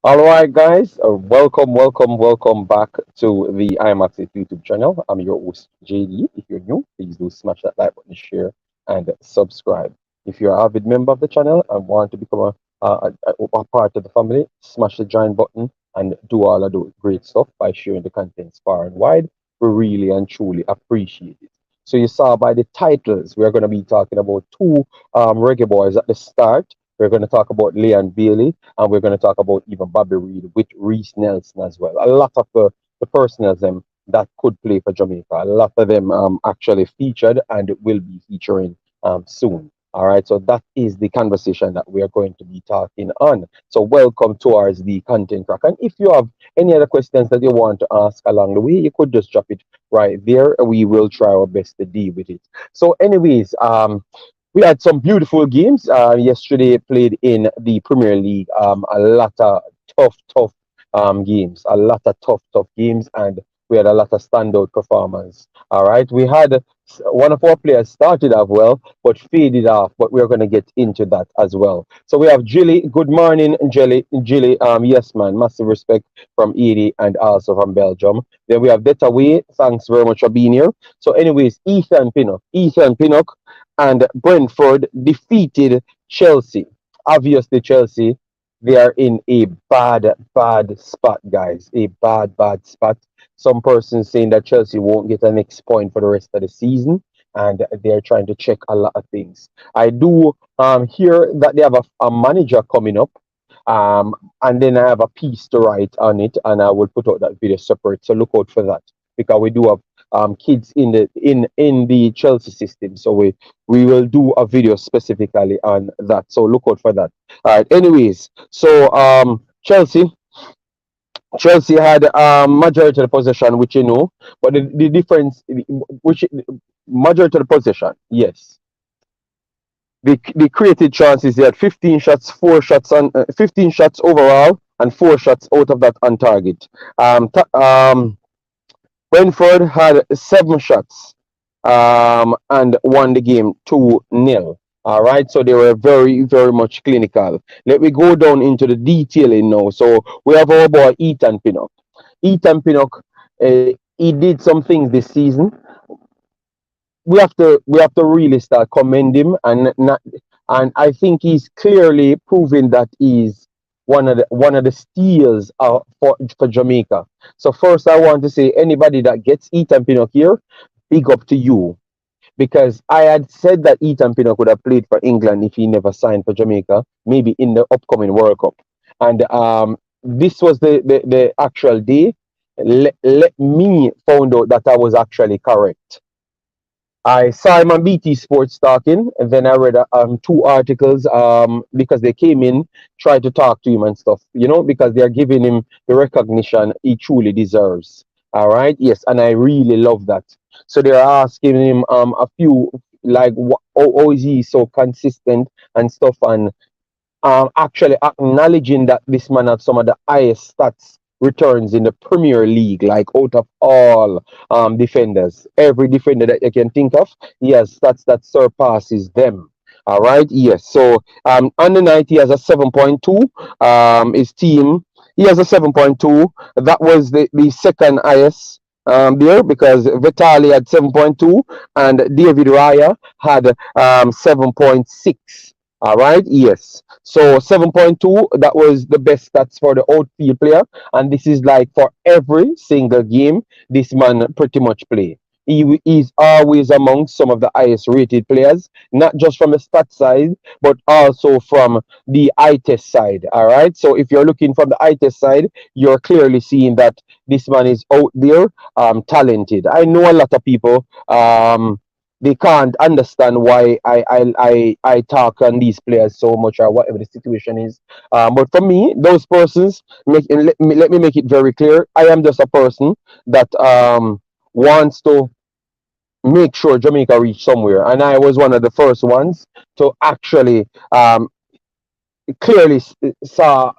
All right, guys, welcome back to the Imaxit YouTube channel. I'm your host, JD. If you're new, please do smash that like button, share, and subscribe. If you're an avid member of the channel and want to become a part of the family, smash the join button and do all of the great stuff by sharing the contents far and wide. We really and truly appreciate it. So you saw by the titles, we're going to be talking about two reggae boys at the start. We're going to talk about Leon Bailey and we're going to talk about even Bobby Reed with Reece Nelson as well. A lot of the personnel that could play for Jamaica, a lot of them actually featured and will be featuring soon. All right, so that is the conversation that we are going to be talking on. So, welcome towards the content track. And if you have any other questions that you want to ask along the way, you could just drop it right there. We will try our best to deal with it. So, anyways, we had some beautiful games. Yesterday played in the Premier League. A lot of tough games. A lot of tough games, and we had a lot of standout performance. All right, we had one of our players started off well, but faded off. But we're going to get into that as well. So we have Jilly. Good morning, Jilly. Yes, man. Massive respect from Edie and also from Belgium. Then we have Detaway. Thanks very much for being here. So, anyways, Ethan Pinnock and Brentford defeated Chelsea. Obviously, Chelsea, they are in a bad spot, guys. A bad spot. Some persons saying that Chelsea won't get a next point for the rest of the season, and they're trying to check a lot of things. I do hear that they have a manager coming up, and then I have a piece to write on it, and I will put out that video separate. So look out for that because we do have kids in the Chelsea system. So we will do a video specifically on that. So look out for that. All right. Anyways, so Chelsea had majority of the possession, which you know, but the difference, which majority of the possession, yes. They created chances. They had 15 shots, 15 shots overall, and 4 shots out of that on target. Brentford had 7 shots and won the game 2-0. All right, so they were very much clinical. Let me go down into the detailing now. So we have our boy Ethan Pinnock. Ethan Pinnock, he did some things this season. We have to really start commend him, and I think he's clearly proving that he's one of the steals for Jamaica. So first, I want to say anybody that gets Ethan Pinnock here, big up to you, because I had said that Ethan Pinnock would have played for England if he never signed for Jamaica, maybe in the upcoming World Cup. And this was the actual day. Let me found out that I was actually correct. I saw him on BT Sports talking, and then I read 2 articles because they came in, tried to talk to him and stuff, because they are giving him the recognition he truly deserves. All right, yes, and I really love that. So they're asking him a few like, how is he so consistent and stuff, and actually acknowledging that this man has some of the highest stats returns in the Premier League, like out of all defenders. Every defender that you can think of, he has stats that surpasses them. All right, yes. So on the night, he has a 7.2. His team, he has a 7.2. That was the second highest there because Vitali had 7.2 and David Raya had 7.6. All right, yes. So 7.2, that was the best stats for the outfield player. And this is like for every single game this man pretty much play. Is always among some of the highest rated players, not just from the stat side, but also from the eye test side. All right. So if you're looking from the eye test side, you're clearly seeing that this man is out there, talented. I know a lot of people. They can't understand why I talk on these players so much or whatever the situation is. But for me, those persons, let me make it very clear. I am just a person that wants to make sure Jamaica reach somewhere. And I was one of the first ones to actually clearly saw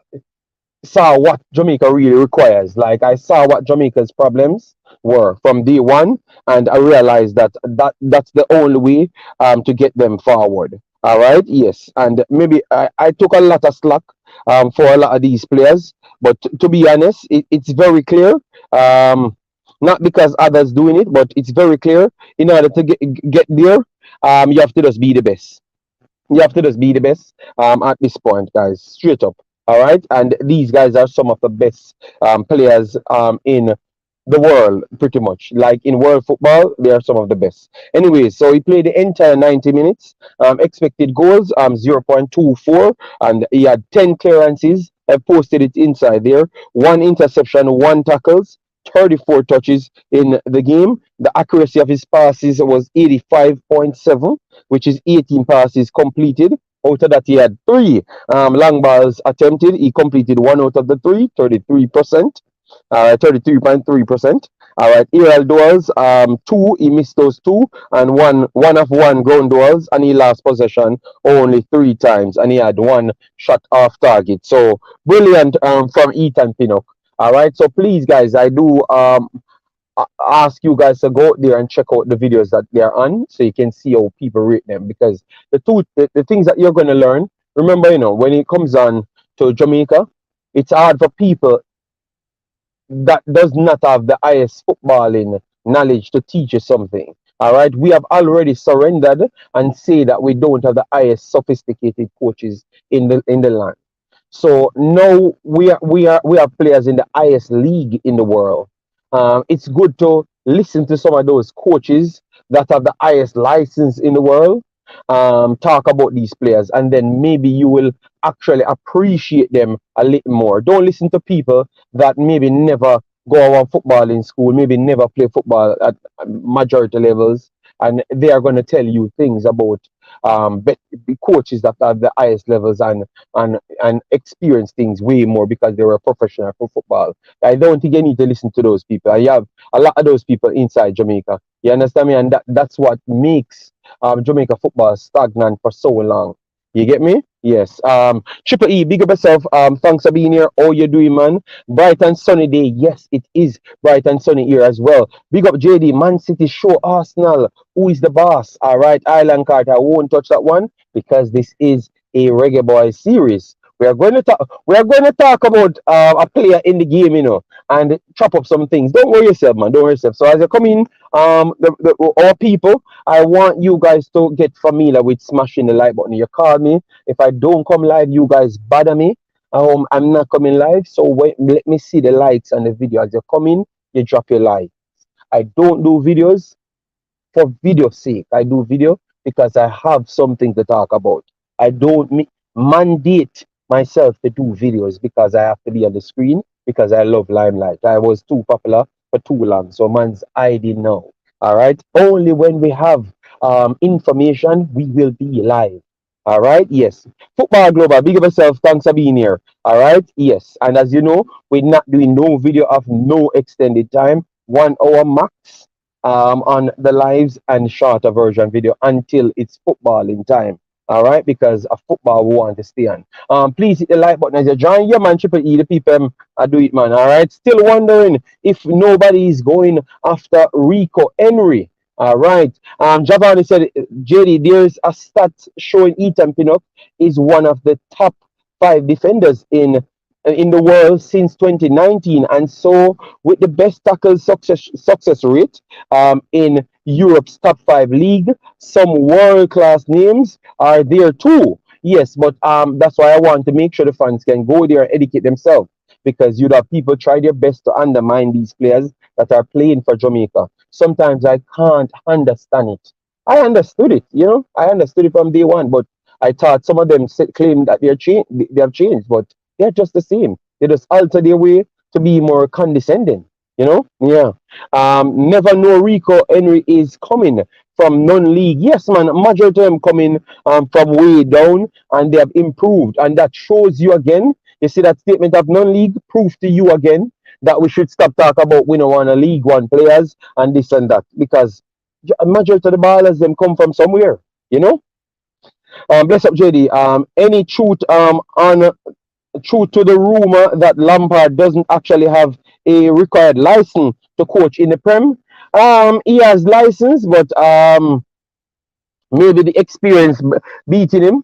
what Jamaica really requires. Like I saw what Jamaica's problems were from day one, and I realized that that's the only way to get them forward. All right, yes, and maybe I took a lot of slack for a lot of these players, but to be honest, it's very clear. Um, Not because others doing it, but it's very clear. In order to get there, you have to just be the best. You have to just be the best at this point, guys. Straight up. All right. And these guys are some of the best players in the world, pretty much. Like in world football, they are some of the best. Anyway, so he played the entire 90 minutes. Expected goals 0.24, and he had 10 clearances. I posted it inside there. One interception, one tackles. 34 touches in the game. The accuracy of his passes was 85.7, which is 18 passes completed. Out of that, he had three long balls attempted. He completed one out of the three, 33%. 33.3%. All right, aerial duels, two, he missed those two, and one of one ground duels, and he lost possession only three times, and he had one shot off target. So brilliant from Ethan Pinnock. All right, so please, guys, I do ask you guys to go out there and check out the videos that they're on, so you can see how people rate them. Because the things that you're going to learn, remember, when it comes on to Jamaica, it's hard for people that does not have the highest footballing knowledge to teach you something. All right, we have already surrendered and say that we don't have the highest sophisticated coaches in the land. So now we have players in the highest league in the world. It's good to listen to some of those coaches that have the highest license in the world. Talk about these players, and then maybe you will actually appreciate them a little more. Don't listen to people that maybe never go on football in school, maybe never play football at majority levels, and they are going to tell you things about coaches that are the highest levels and experience things way more because they were professional for football. I don't think you need to listen to those people. I have a lot of those people inside Jamaica. You understand me? And that's what makes Jamaica football stagnant for so long. You get me? Yes. Triple E, big up yourself. Thanks for being here. How you doing, man? Bright and sunny day. Yes, it is bright and sunny here as well. Big up JD. Man City show Arsenal. Who is the boss? All right, Island Carter. I won't touch that one because this is a Reggae Boyz series. We are going to talk. We are going to talk about a player in the game, and chop up some things. Don't worry yourself, man. Don't worry yourself. So as you come in, our people, I want you guys to get familiar with smashing the like button. You call me. If I don't come live, you guys bother me. I'm not coming live, so let me see the likes on the video. As you come in, you drop your like. I don't do videos for video's sake. I do video because I have something to talk about. I don't mandate myself to do videos because I have to be on the screen because I love limelight. I was too popular for too long, so man's hiding now. All right. Only when we have information, we will be live. All right. Yes. Football Global. Big up yourself. Thanks for being here. All right. Yes. And as you know, we're not doing no video of no extended time. 1 hour max on the lives and shorter version video until it's footballing time. All right, because of football we want to stay on. Please hit the like button as you join. Yeah, man, Triple E, the people do it, man. All right, still wondering if nobody is going after Rico Henry. All right. Giovanni said, JD, there's a stat showing Ethan Pinnock is one of the top 5 defenders in the world since 2019, and so with the best tackle success rate in Europe's top 5 league, some world class names are there too. Yes, but that's why I want to make sure the fans can go there and educate themselves, because you'd have people try their best to undermine these players that are playing for Jamaica. Sometimes I can't understand it. I understood it, I understood it from day one, but I thought some of them claim that they have changed, but they're just the same. They just alter their way to be more condescending. Yeah. Never know Rico Henry is coming from non-league. Yes, man. Majority of them coming from way down, and they have improved, and that shows you again. You see that statement of non-league proof to you again that we should stop talking about we don't want a League One players and this and that, because majority of the ballers them come from somewhere. Bless up JD. Any truth on true to the rumor that Lampard doesn't actually have a required license to coach in the Prem? He has license, but maybe the experience beating him.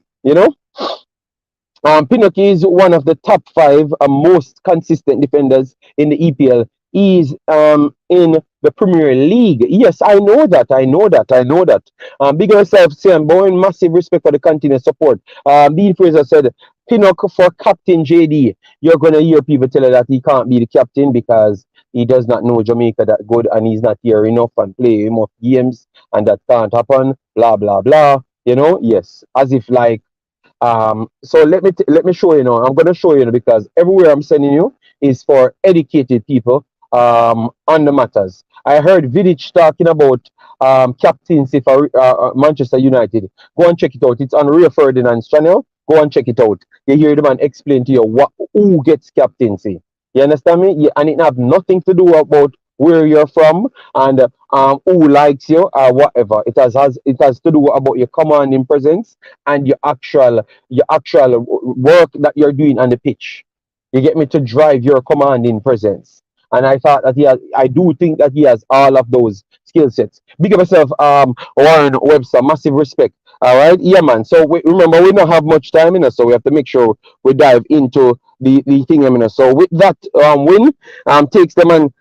Pinnock is one of the top five most consistent defenders in the EPL. He's in the Premier League. Yes, I know that. I know that. I know that. Big yourself, Sam Bowen. Massive respect for the continuous support. Dean Fraser said, Pinnock for Captain JD. You're going to hear people tell her that he can't be the captain because he does not know Jamaica that good and he's not here enough and play enough games and that can't happen. Blah, blah, blah. Yes. As if like so let me show you now. I'm gonna show you now because everywhere I'm sending you is for educated people on the matters. I heard Vidic talking about captaincy for Manchester United. Go and check it out. It's on Rio Ferdinand's channel. Go and check it out. You hear the man explain to you who gets captaincy. You understand me? Yeah, and it have nothing to do about where you're from and who likes you or whatever. It has to do about your commanding presence and your actual work that you're doing on the pitch. You get me to drive your commanding presence. And I thought that I do think that he has all of those skill sets. Big up yourself, Warren Webster. Massive respect. All right, yeah, man. So remember, we don't have much time in us, so we have to make sure we dive into the thing. So with that win, takes them on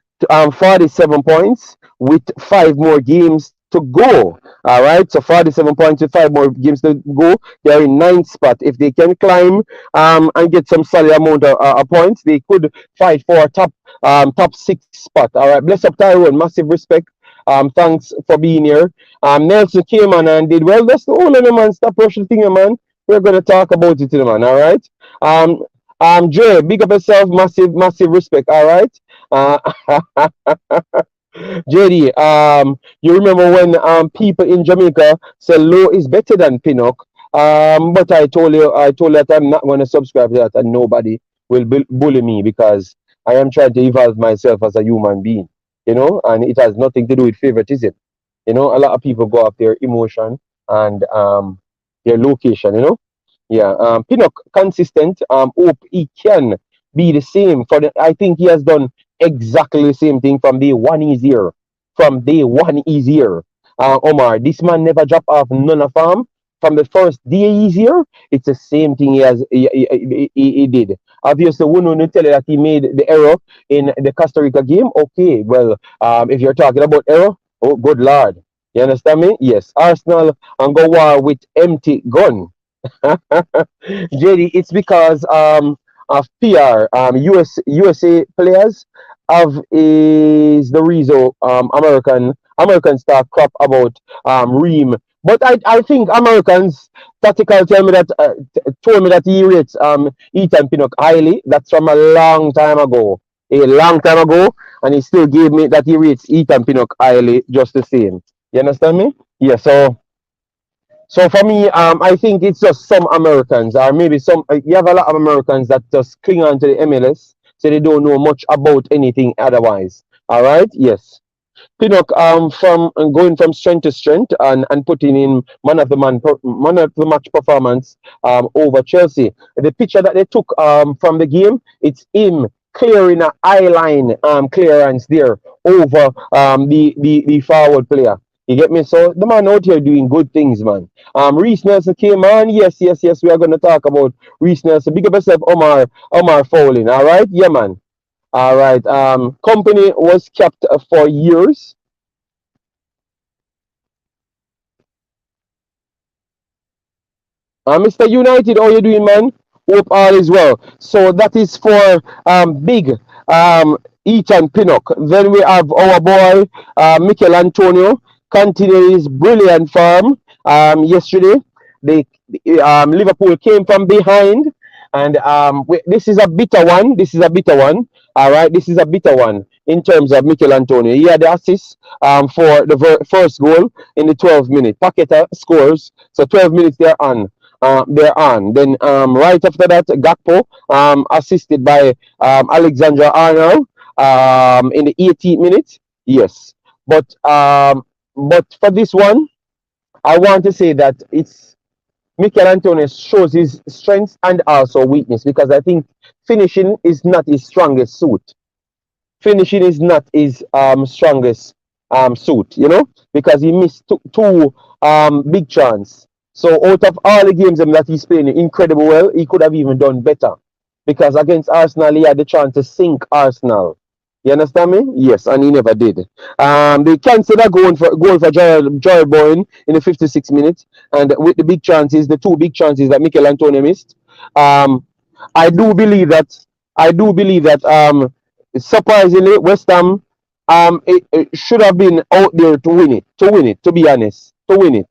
47 points with 5 more games to go. All right, so 47 points with 5 more games to go. They're in ninth spot. If they can climb and get some solid amount of points, they could fight for a top six spot. All right, bless up Tyrone. Massive respect. Thanks for being here. Nelson came on and did well. That's the only man. Stop rushing thing, man. We're gonna talk about it, man. All right. Jay, big up yourself. Massive respect. All right. Uh, JD, you remember when people in Jamaica say Low is better than Pinnock? But I told that I'm not going to subscribe to that, and nobody will bully me because I am trying to evolve myself as a human being, and it has nothing to do with favoritism. A lot of people go off their emotion and their location, Yeah, Pinnock consistent. Hope he can be the same for the. I think he has done exactly the same thing from day one. He's here. From day one, he's here. Omar, this man never drop off none of them. From the first day he's here, it's the same thing he did. Obviously, we don't tell you that he made the error in the Costa Rica game. Okay, well, if you're talking about error, oh, good lord. You understand me? Yes. Arsenal and go war with empty gun. JD, it's because of PR. USA players have is the reason American start crap about Reem. But I think Americans tactical told me that he rates Ethan Pinnock highly. That's from a long time ago. A long time ago, and he still gave me that he rates Ethan Pinnock highly just the same. You understand me? Yeah, so for me, I think it's just some Americans, or maybe some. You have a lot of Americans that just cling on to the MLS, so they don't know much about anything otherwise. All right, yes. Pinnock, from going from strength to strength and putting in man of the match performance over Chelsea. The picture that they took from the game, it's him clearing a eye line clearance there over the forward player. You get me? So the man out here doing good things, man. Reece Nelson came on. Yes, yes, yes. We are going to talk about Reece Nelson. Big up yourself, Omar Fowling. All right, yeah, man. All right. Company was kept for years. Mr. United, how you doing, man? Hope all is well. So that is for big Ethan Pinnock. Then we have our boy Michail Antonio continue his brilliant form. Yesterday, Liverpool came from behind, and this is a bitter one. This is a bitter one. All right, this is a bitter one in terms of Michail Antonio. He had the assist for the first goal in the 12th minute. Paqueta scores, so 12 minutes they're on. Then right after that, Gakpo assisted by Alexandra Arnold in the 18th minute. Yes, but for this one, I want to say that it's Michail Antonio shows his strengths and also weakness because I think finishing is not his strongest suit. Finishing is not his strongest suit, because he missed two big chance. So out of all the games that he's playing incredible well, he could have even done better. Because against Arsenal, he had the chance to sink Arsenal. You understand me? Yes, and he never did. They consider going for Gerald Bowen in the 56 minutes, and with the big chances, the two big chances that Michail Antonio missed. Um, I do believe that. I do believe that. Surprisingly, West Ham it should have been out there to win it. To win it, to be honest, to win it,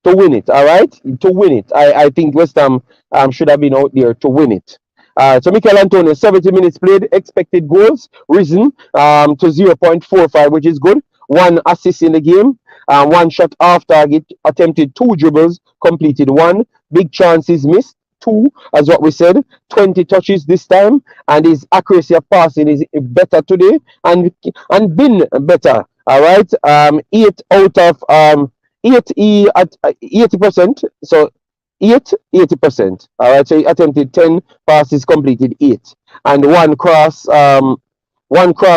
to win it. All right, to win it. I think West Ham should have been out there to win it. So Michail Antonio, 70 minutes played, expected goals risen to 0.45, which is good. One assist in the game, one shot off target, attempted two dribbles, completed one. Big chances missed, two, as what we said. 20 touches this time, and his accuracy of passing is better today, and been better. All right, eight out of 80%. So 80%. All right. So he attempted 10 passes, completed 8, and one cross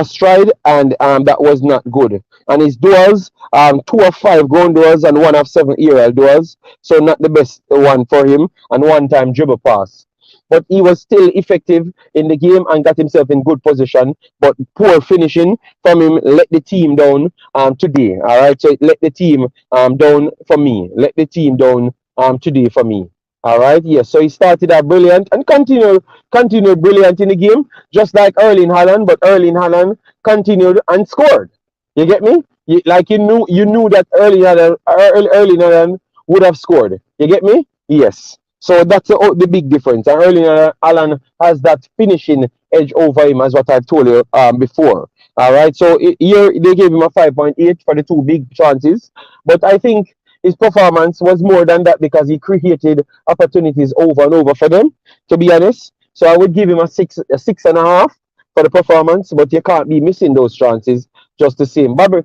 stride, and that was not good. And his duels, 2 of 5 ground duels and 1 of 7 aerial duels. So not the best one for him, and one time dribble pass. But he was still effective in the game and got himself in good position. But poor finishing from him let the team down today. All right, so it let the team down for me. Let the team down today for me. All right, yes. So he started out brilliant and continued brilliant in the game, just like Erling Haaland. But Erling Haaland continued and scored. You get me? Like you knew that Erling Haaland would have scored. You get me? Yes. So that's the big difference. And Erling Haaland has that finishing edge over him, as what I told you before. All right. So here they gave him a 5.8 for the two big chances, but I think his performance was more than that because he created opportunities over and over for them. To be honest, so I would give him a 6.5 for the performance, but you can't be missing those chances just the same. Bobby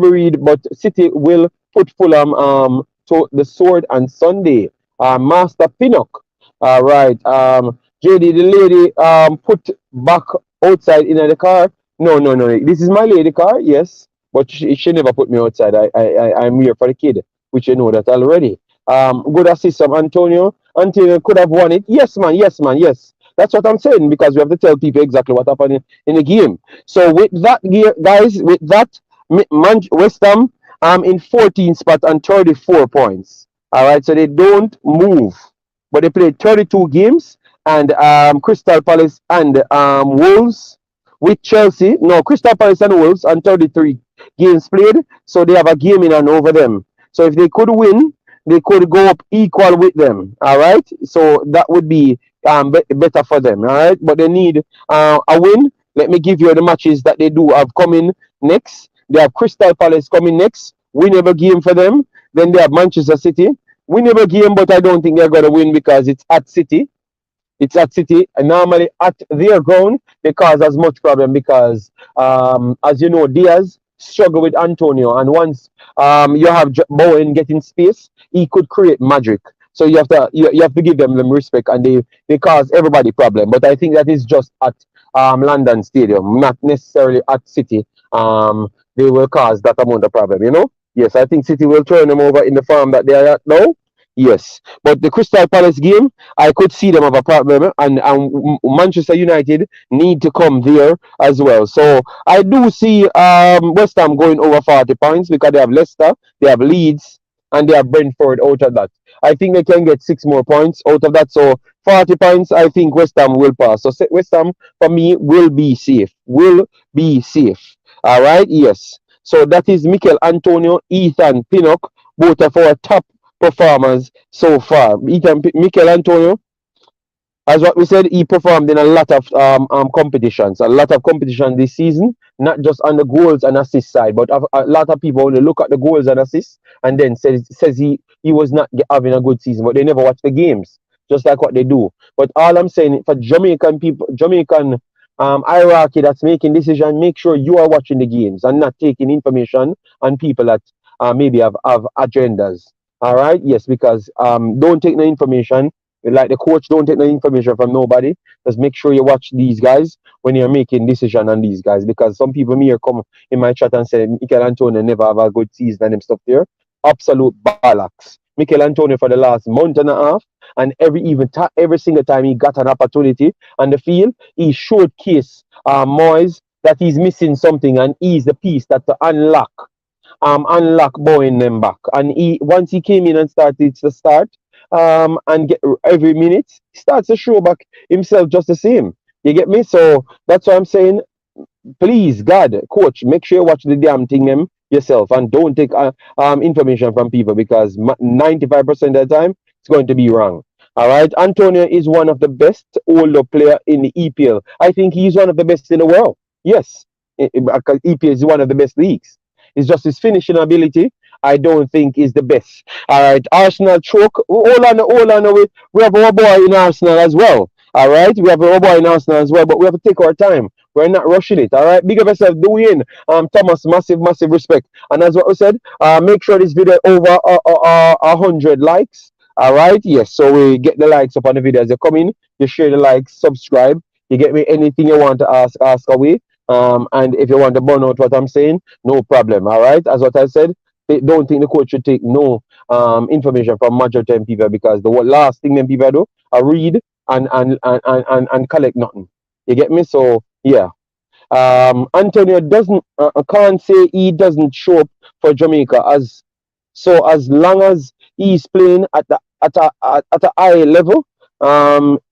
Reed, but City will put Fulham to the sword on Sunday. Master Pinnock. All right. JD, the lady put back outside in the car. No, no, no. This is my lady car, yes. But she never put me outside. I'm here for the kid, which you know that already. Good assist from Antonio. Antonio could have won it. Yes, man. Yes, man. Yes. That's what I'm saying, because we have to tell people exactly what happened in the game. So with that, guys, with that, West Ham in 14th spot and 34 points. All right, so they don't move, but they played 32 games, and Crystal Palace and Wolves with Chelsea. No, Crystal Palace and Wolves and 33 games played, so they have a game in and over them. So if they could win, they could go up equal with them. All right, so that would be better for them. All right, but they need a win. Let me give you the matches that they do have coming next. They have Crystal Palace coming next. Winnable game for them. Then they have Manchester City. Winnable game, but I don't think they're going to win because it's at City. It's at City, and normally at their ground they cause as much problem because, as you know, Diaz struggle with Antonio, and once you have Bowen getting space, he could create magic. So you have to give them respect, and they cause everybody problem. But I think that is just at London Stadium, not necessarily at City. They will cause that amount of problem. Yes, I think City will turn them over in the form that they are at now. Yes, but the Crystal Palace game, I could see them have a problem, and Manchester United need to come there as well. So I do see West Ham going over 40 points because they have Leicester, they have Leeds, and they have Brentford out of that. I think they can get 6 more points out of that. So 40 points, I think West Ham will pass. So West Ham, for me, will be safe. Will be safe. All right, yes. So that is Michail Antonio, Ethan Pinnock, both of our top performers so far. Michail Antonio, as what we said, he performed in a lot of competitions, this season, not just on the goals and assist side, but a lot of people only look at the goals and assists and then says he was not having a good season, but they never watch the games, just like what they do. But all I'm saying, for Jamaican people, Jamaican hierarchy that's making decision, make sure you are watching the games and not taking information on people that maybe have agendas. All right, yes, because don't take no information Like the coach don't take no information from nobody. Just make sure you watch these guys when you're making decision on these guys, because some people may come in my chat and say Michail Antonio never have a good season and them stuff there. Absolute bollocks. Michail Antonio for the last month and a half, and every single time he got an opportunity on the field, he showcase Moyes that he's missing something, and he's the piece that to unlock Bowen them back. And he once he came in and started to start and get every minute, he starts to show back himself just the same. You get me? So that's why I'm saying, please, God, coach, make sure you watch the damn thing them yourself and don't take information from people, because 95% of the time it's going to be wrong. All right, Antonio is one of the best older player in the EPL. I think he's one of the best in the world. Yes, because EPL is one of the best leagues. It's just his finishing ability. I don't think is the best. All right, Arsenal choke. Hold on. We have our boy in Arsenal as well. All right, we have our boy in Arsenal as well, but we have to take our time. We're not rushing it. All right, big up yourself, Dwayne. Thomas, massive respect. And as what we said, make sure this video over 100 likes. All right, yes. So we get the likes up on the video as they come in. You share the likes, subscribe. You get me anything you want to ask away. And if you want to burn out what I'm saying, no problem. All right, as what I said, don't think the coach should take no information from majority of people, because the last thing them people do are read and collect nothing. You get me? So yeah. Antonio doesn't can't say he doesn't show up for Jamaica, as long as he's playing at a high level,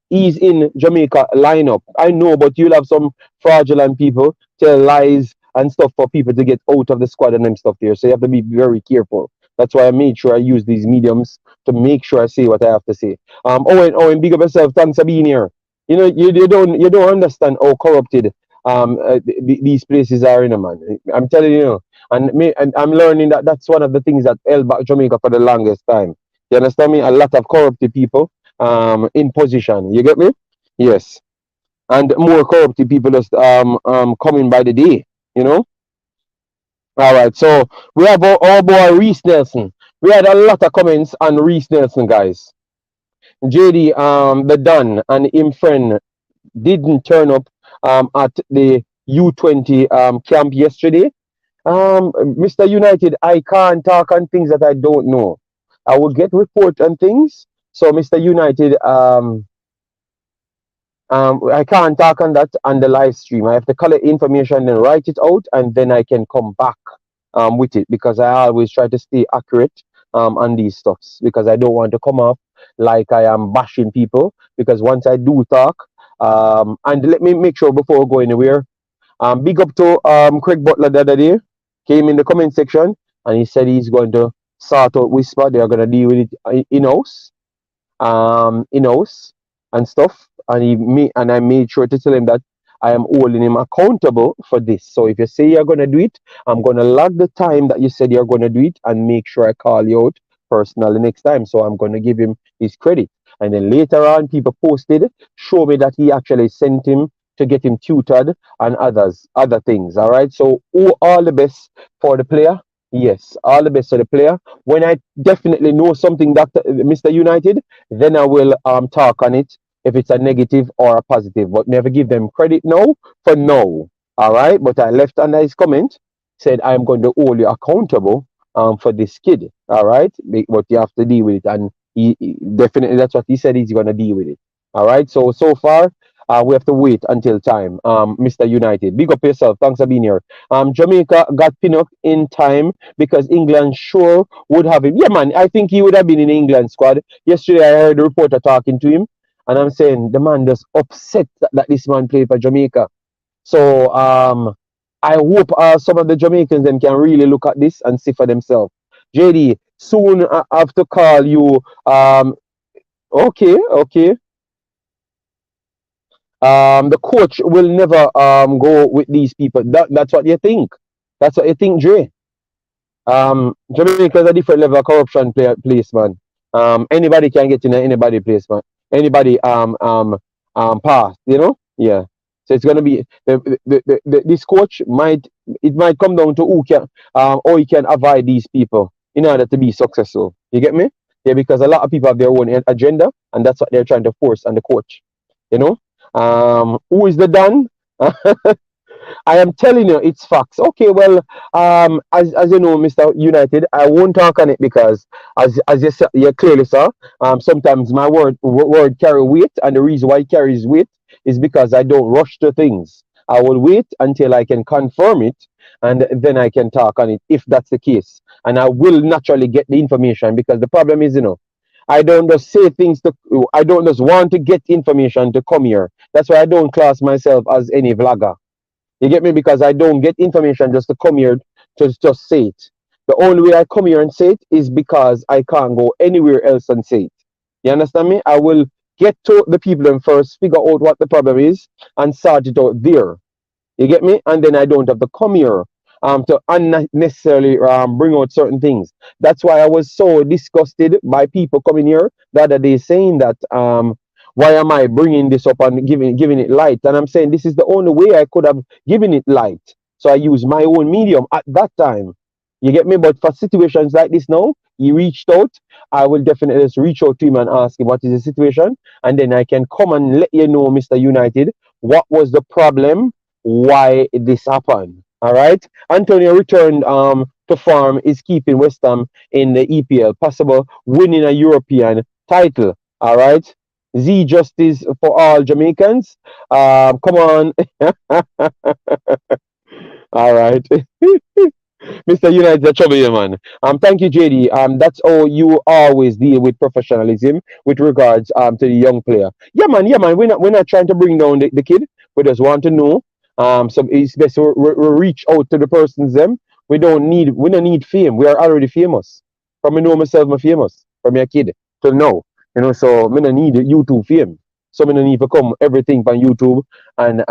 he's in Jamaica lineup. I know, but you'll have some fraudulent people tell lies and stuff for people to get out of the squad and them stuff there. So you have to be very careful. That's why I made sure I use these mediums to make sure I say what I have to say. Owen, big up yourself. Thanks for being here. You know, you don't understand how corrupted these places are in, a man. I'm telling you, and I'm learning that that's one of the things that held back Jamaica for the longest time. You understand me? A lot of corrupted people in position. You get me? Yes, and more corrupted people just coming by the day. You know. All right, so we have our boy Reece Nelson. We had a lot of comments on Reece Nelson, guys. JD, the Don and him friend didn't turn up at the U20 camp yesterday. Mr. United, I can't talk on things that I don't know. I will get report on things. So, Mr. United, I can't talk on that on the live stream. I have to collect information and write it out, and then I can come back with it, because I always try to stay accurate on these stuffs, because I don't want to come off like I am bashing people. Because once I do talk, and let me make sure before we go anywhere, big up to Craig Butler the other day, came in the comment section and he said he's going to sort out Whisper. They are going to deal with it in-house and stuff. And I made sure to tell him that I am holding him accountable for this. So if you say you're going to do it, I'm going to log the time that you said you're going to do it and make sure I call you out personally next time. So I'm going to give him his credit. And then later on, people posted, show me that he actually sent him to get him tutored and other things. All right. So all the best for the player. Yes, all the best for the player. When I definitely know something, Mr. United, then I will talk on it, if it's a negative or a positive. But never give them credit now for no. All right. But I left under his comment, said I'm going to hold you accountable for this kid. All right. But you have to deal with it. And he definitely, that's what he said, he's going to deal with it. All right. So far, we have to wait until time. Mr. United, big up yourself. Thanks for being here. Jamaica got Pinnock in time because England sure would have him. Yeah, man. I think he would have been in the England squad. Yesterday, I heard the reporter talking to him, and I'm saying the man just upset that this man played for Jamaica. So I hope some of the Jamaicans then can really look at this and see for themselves. JD, soon I have to call you. Okay. The coach will never go with these people. That's what you think. That's what you think, Dre. Jamaica is a different level of corruption place, man. Anybody can get in anybody place, man. Anybody pass, you know? Yeah. So it's gonna be this coach might come down to how he can avoid these people in order to be successful. You get me? Yeah, because a lot of people have their own agenda, and that's what they're trying to force on the coach. You know, who is the Don? I am telling you, it's facts. Okay, well, as you know, Mr. United, I won't talk on it because, as you clearly saw, sometimes my word carry weight, and the reason why it carries weight is because I don't rush to things. I will wait until I can confirm it, and then I can talk on it if that's the case. And I will naturally get the information because the problem is, I don't just say things to. I don't just want to get information to come here. That's why I don't class myself as any vlogger. You get me? Because I don't get information just to come here to just say it. The only way I come here and say it is because I can't go anywhere else and say it. You understand me? I will get to the people and first figure out what the problem is and sort it out there. You get me? And then I don't have to come here to unnecessarily bring out certain things. That's why I was so disgusted by people coming here the other day saying that why am I bringing this up and giving it light? And I'm saying this is the only way I could have given it light. So I used my own medium at that time. You get me? But for situations like this now, he reached out. I will definitely just reach out to him and ask him what is the situation. And then I can come and let you know, Mr. United, what was the problem, why this happened. All right. Antonio returned to form, is keeping West Ham in the EPL, possible winning a European title. All right. Z justice for all Jamaicans. Come on. All right. Mr. United, the trouble here, man. Thank you, JD. That's how you always deal with professionalism with regards to the young player. Yeah, man. We're not trying to bring down the kid. We just want to know. So it's best we reach out to the persons them. We don't need fame. We are already famous. From me know myself, I'm famous. From a kid till now. So me don't need YouTube fame. So me don't need to come everything from YouTube and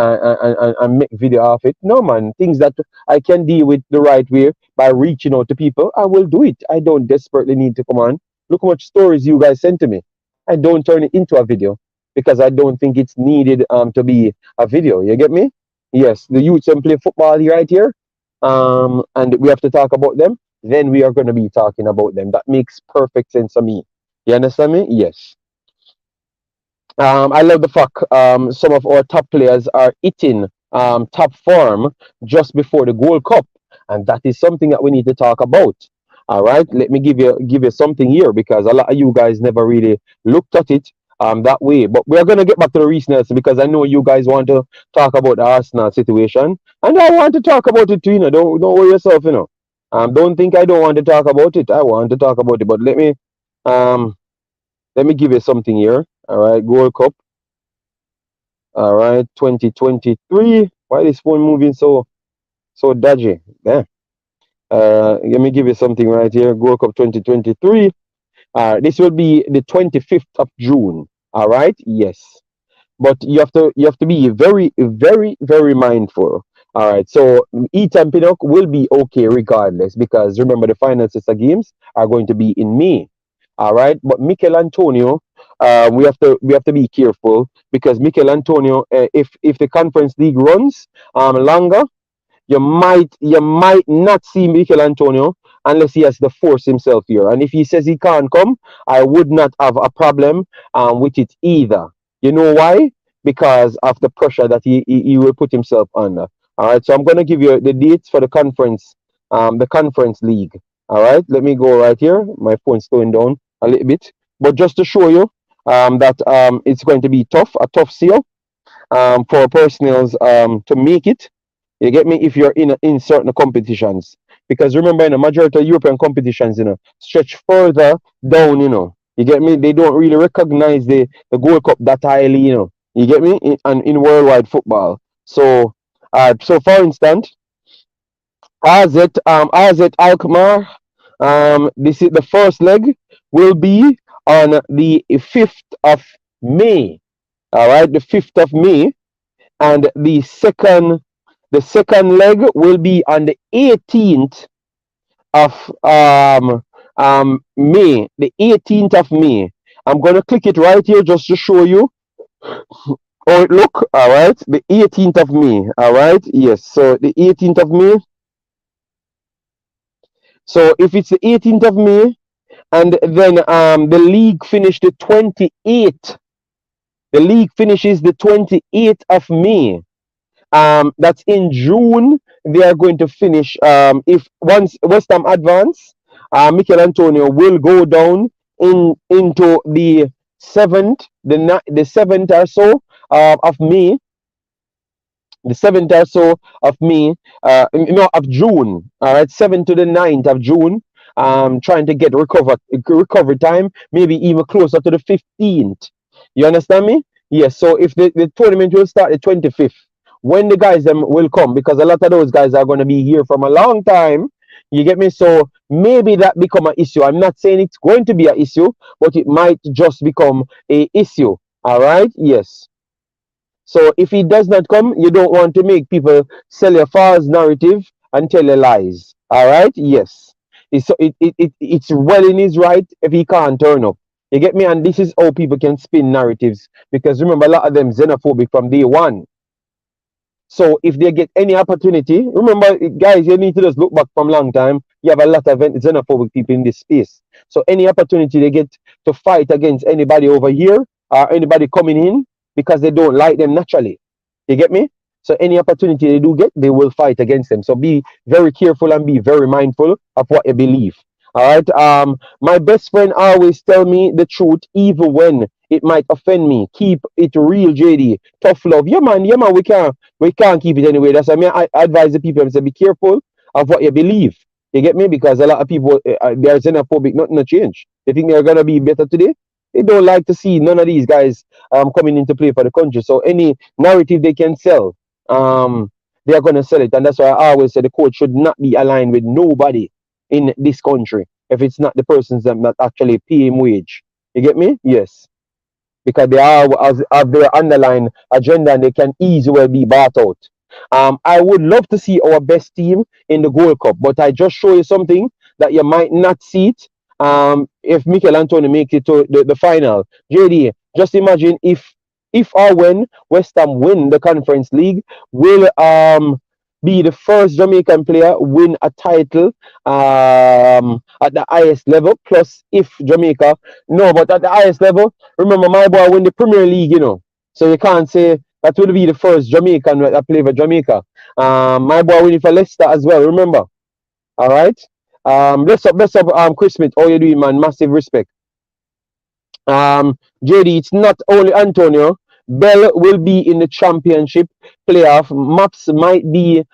make video of it. No man, things that I can deal with the right way by reaching out to people, I will do it. I don't desperately need to come on. Look how much stories you guys send to me. I don't turn it into a video because I don't think it's needed to be a video. You get me? Yes, the youths and play football right here. And we have to talk about them. Then we are going to be talking about them. That makes perfect sense to me. You understand me? Yes. I love the fact some of our top players are hitting top form just before the Gold Cup, and that is something that we need to talk about. All right, let me give you something here because a lot of you guys never really looked at it that way. But we're gonna get back to the Reece Nelson because I know you guys want to talk about the Arsenal situation, and I want to talk about it too. Don't worry yourself. Don't think I don't want to talk about it. I want to talk about it, but um let me give you something here. All right, Gold Cup. All right, 2023. Why is this phone moving so dodgy? Yeah. Let me give you something right here. Gold Cup 2023. This will be the 25th of June. All right. Yes, but you have to be very very very mindful. All right. So Ethan Pinnock will be okay regardless because remember the final sister games are going to be in May. All right, but Michail Antonio, we have to be careful because Michail Antonio, if the Conference League runs longer, you might not see Michail Antonio unless he has to force himself here. And if he says he can't come, I would not have a problem with it either. You know why? Because of the pressure that he will put himself under. All right, so I'm gonna give you the dates for the conference league. All right, let me go right here. My phone's slowing down a little bit, but just to show you that it's going to be a tough seal for personnels to make it. You get me? If you're in certain competitions, because remember, in the majority of European competitions, stretch further down. You get me? They don't really recognize the Gold Cup that highly. You get me? In worldwide football. So for instance, AZ Alkmaar. This is the first leg will be on the 5th of May. All right, the 5th of May, and the second leg will be on the 18th of May. The 18th of May. I'm gonna click it right here just to show you how it look. All right, the 18th of May. All right, yes. So the 18th of May. So if it's the 18th of May And then the league finished the 28th. The league finishes the 28th of May. That's in June. They are going to finish. If once West Ham advance, Michail Antonio will go down into the 7th or so of May, the 7th or so of May, no, of June. All right, 7th to the 9th of June. Trying to get recovery time, maybe even closer to the 15th. You understand me? Yes. So if the tournament will start the 25th, when the guys them will come, because a lot of those guys are going to be here from a long time. You get me? So maybe that become an issue. I'm not saying it's going to be an issue, but it might just become a issue. All right? Yes. So if he does not come, you don't want to make people sell a false narrative and tell you lies. All right? Yes. It's well in his right if he can't turn up. You get me? And this is how people can spin narratives. Because remember, a lot of them xenophobic from day one. So if they get any opportunity, remember, guys, you need to just look back from a long time. You have a lot of xenophobic people in this space. So any opportunity they get to fight against anybody over here or anybody coming in because they don't like them naturally. You get me? So any opportunity they do get, they will fight against them. So be very careful and be very mindful of what you believe. All right. My best friend always tell me the truth, even when it might offend me. Keep it real, JD. Tough love. Yeah, man. We can't keep it anyway. That's why I advise the people. I say be careful of what you believe. You get me? Because a lot of people they're xenophobic. Nothing to change. They think they're gonna be better today. They don't like to see none of these guys coming into play for the country. So any narrative they can sell, they are gonna sell it. And that's why I always say the coach should not be aligned with nobody in this country if it's not the persons that actually pay him wage. You get me? Yes. Because they are have their underlying agenda and they can easily be bought out. I would love to see our best team in the Gold Cup, but I just show you something that you might not see it. If Michail Antonio makes it to the final, JD, just imagine if or when West Ham win the Conference League, will be the first Jamaican player win a title at the highest level. Plus, if Jamaica, no, but at the highest level, remember my boy win the Premier League, so you can't say that will be the first Jamaican that play for Jamaica. My boy winning for Leicester as well. Remember, all right. Bless up, Chris Smith. All you doing, man? Massive respect. JD, it's not only Antonio. Bell will be in the championship playoff. Maps might be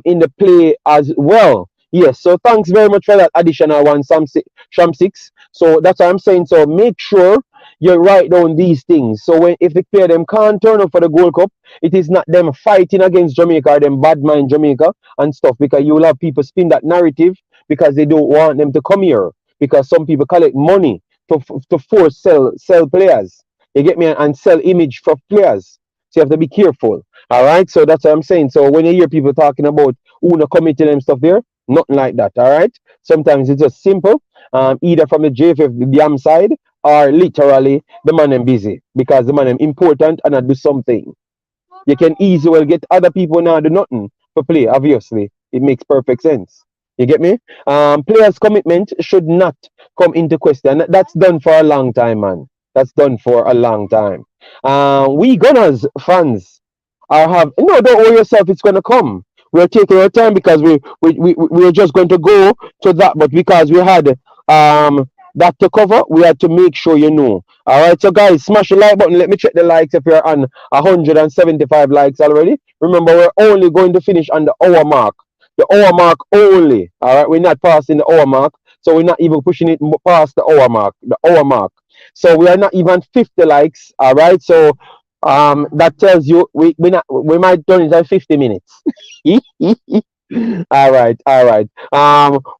in the play as well. Yes, so thanks very much for that additional one, Sham 6. So that's what I'm saying. So make sure you write down these things. So if the player them can't turn up for the Gold Cup, it is not them fighting against Jamaica or them bad mind Jamaica and stuff, because you will have people spin that narrative because they don't want them to come here, because some people collect money to force sell players. You get me? And sell image for players. So you have to be careful. All right. So that's what I'm saying. So when you hear people talking about Una committing and stuff there, nothing like that. All right. Sometimes it's just simple. Either from the JFF the damn side, or literally the man them busy because the man them important and I do something. You can easily get other people now do nothing for play. Obviously, it makes perfect sense. You get me? Players' commitment should not come into question. That's done for a long time, man. That's done for a long time. We Gunners fans are have no. Don't worry yourself. It's gonna come. We're taking our time because we're just going to go to that, but because we had that to cover, we had to make sure you know. All right, so guys, smash the like button. Let me check the likes if you're on 175 likes already. Remember, we're only going to finish on the hour mark. The hour mark only. All right, we're not passing the hour mark, so we're not even pushing it past the hour mark. The hour mark. So we are not even 50 likes. All right, so that tells you we might turn it at 50 minutes. All right.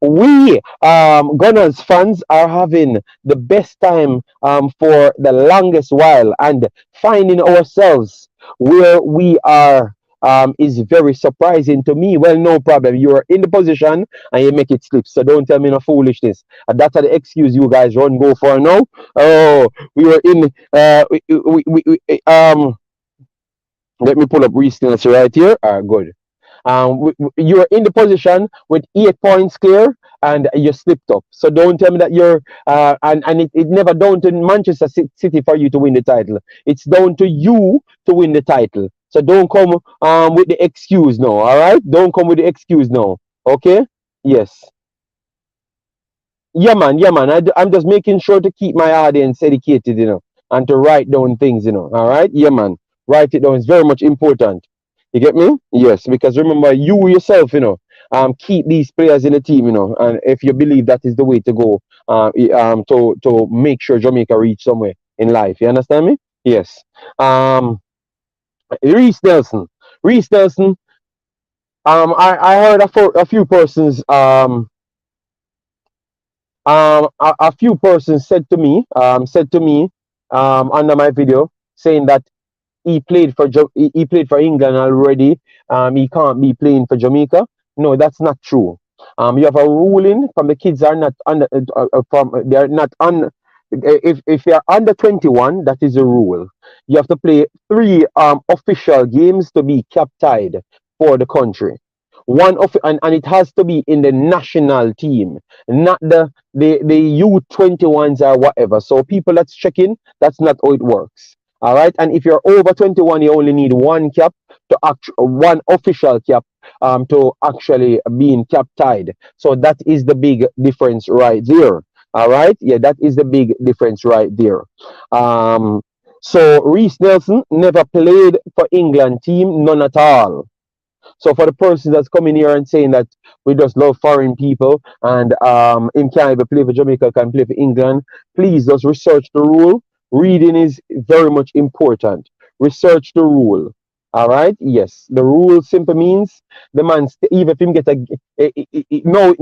We Gunners fans are having the best time for the longest while, and finding ourselves where we are is very surprising to me. Well, no problem. You're in the position and you make it slip. So don't tell me no foolishness. That's the excuse you guys run go for now. Oh, we were in. Let me pull up Reece Nelson right here. Good. You're in the position with 8 points clear, and you slipped up. So don't tell me that you're and it never down to Manchester City for you to win the title. It's down to you to win the title. So don't come with the excuse now. All right, don't come with the excuse now. Okay? Yes. Yeah, man. Yeah, man. I'm just making sure to keep my audience educated, and to write down things, All right? Yeah, man. Write it down. It's very much important. You get me? Yes, because remember, you yourself, keep these players in the team, and if you believe that is the way to go, to make sure Jamaica reach somewhere in life. You understand me? Yes. Um, Reece Nelson. Reece Nelson. I heard a few persons a few persons said to me under my video saying that he played for England already. He can't be playing for Jamaica. No, that's not true. You have a ruling from the kids are not under from they are not on. If you are under 21, that is a rule. You have to play three official games to be cap tied for the country. And it has to be in the national team, not the U21s or whatever. So people that's checking, that's not how it works. All right. And if you're over 21, you only need one cap one official cap to actually being cap tied. So that is the big difference right there. All right. Yeah, that is the big difference right there. Um, so Reece Nelson never played for England team, none at all. So for the person that's coming here and saying that we just love foreign people and him can't even play for Jamaica, can play for England, please just research the rule. Reading is very much important. Research the rule. All right. Yes, the rule simply means the man even if him get no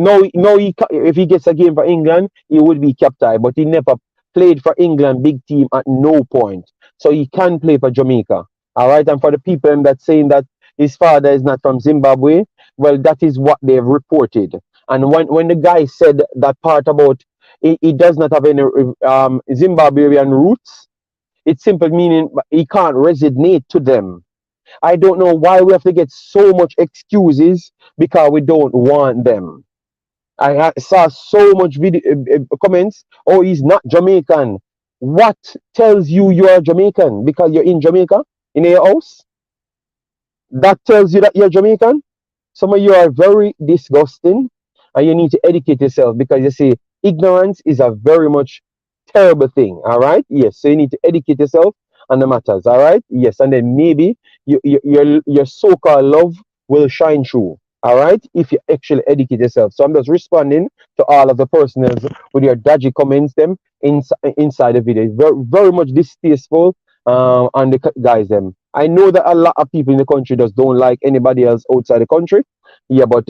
if he gets a game for England, he would be captain, but he never played for England big team at no point, so he can play for Jamaica. All right. And for the people that saying that his father is not from Zimbabwe, well, that is what they've reported. And when the guy said that part about he does not have any Zimbabwean roots, it's simply meaning he can't resonate to them. I don't know why we have to get so much excuses because we don't want them. Saw so much video comments. Oh, he's not Jamaican. What tells you are Jamaican? Because you're in Jamaica in your house. That tells you that you're Jamaican. Some of you are very disgusting, and you need to educate yourself because you see, ignorance is a very much terrible thing. All right. Yes. So you need to educate yourself on the matters. All right. Yes. And then maybe your so-called love will shine through. All right. If you actually educate yourself. So I'm just responding to all of the personals with your dodgy comments them inside the video. It's very, very much distasteful on the guys them. I know that a lot of people in the country just don't like anybody else outside the country. Yeah, but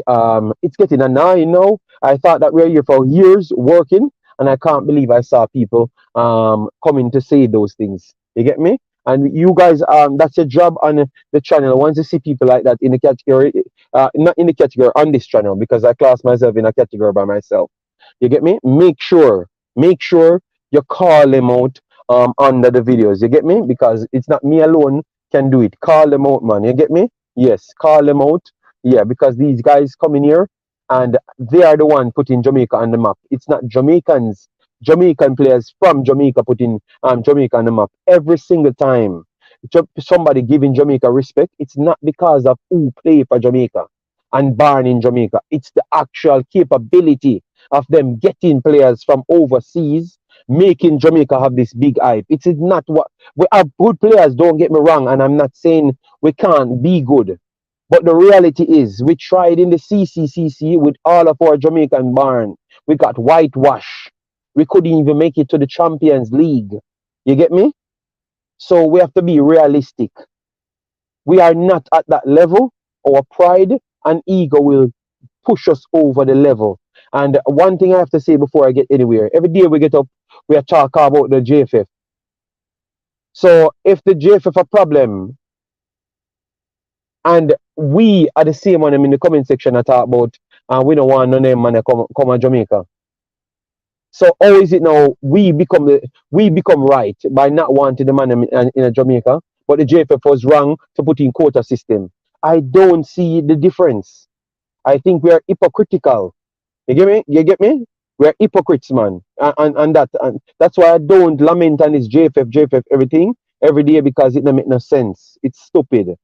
it's getting annoying now. I thought that we were here for years working, and I can't believe I saw people coming to say those things. You get me? And you guys, that's your job on the channel. Once you see people like that in the category, not in the category on this channel, because I class myself in a category by myself. You get me? Make sure you call them out under the videos. You get me? Because it's not me alone can do it. Call them out, man. You get me? Yes, call them out. Yeah, because these guys come in here and they are the one putting Jamaica on the map. It's not Jamaican players from Jamaica putting Jamaica on the map every single time. Somebody giving Jamaica respect. It's not because of who play for Jamaica and born in Jamaica. It's the actual capability of them getting players from overseas, making Jamaica have this big hype. It is not what we have good players, don't get me wrong, and I'm not saying we can't be good. But the reality is we tried in the CCCC with all of our Jamaican born. We got whitewash. We couldn't even make it to the Champions League. You get me? So we have to be realistic. We are not at that level. Our pride and ego will push us over the level. And one thing I have to say before I get anywhere, every day we get up, we are talking about the JFF. So if the JFF a problem, and we are the same one in the comment section I talk about, and we don't want none of them man come to Jamaica. So how is it now we become right by not wanting the man in Jamaica, but the JFF was wrong to put in quota system. I don't see the difference. I think we are hypocritical. You get me? You get me? We're hypocrites, man. And that's why I don't lament on this JFF everything every day because it don't make no sense. It's stupid.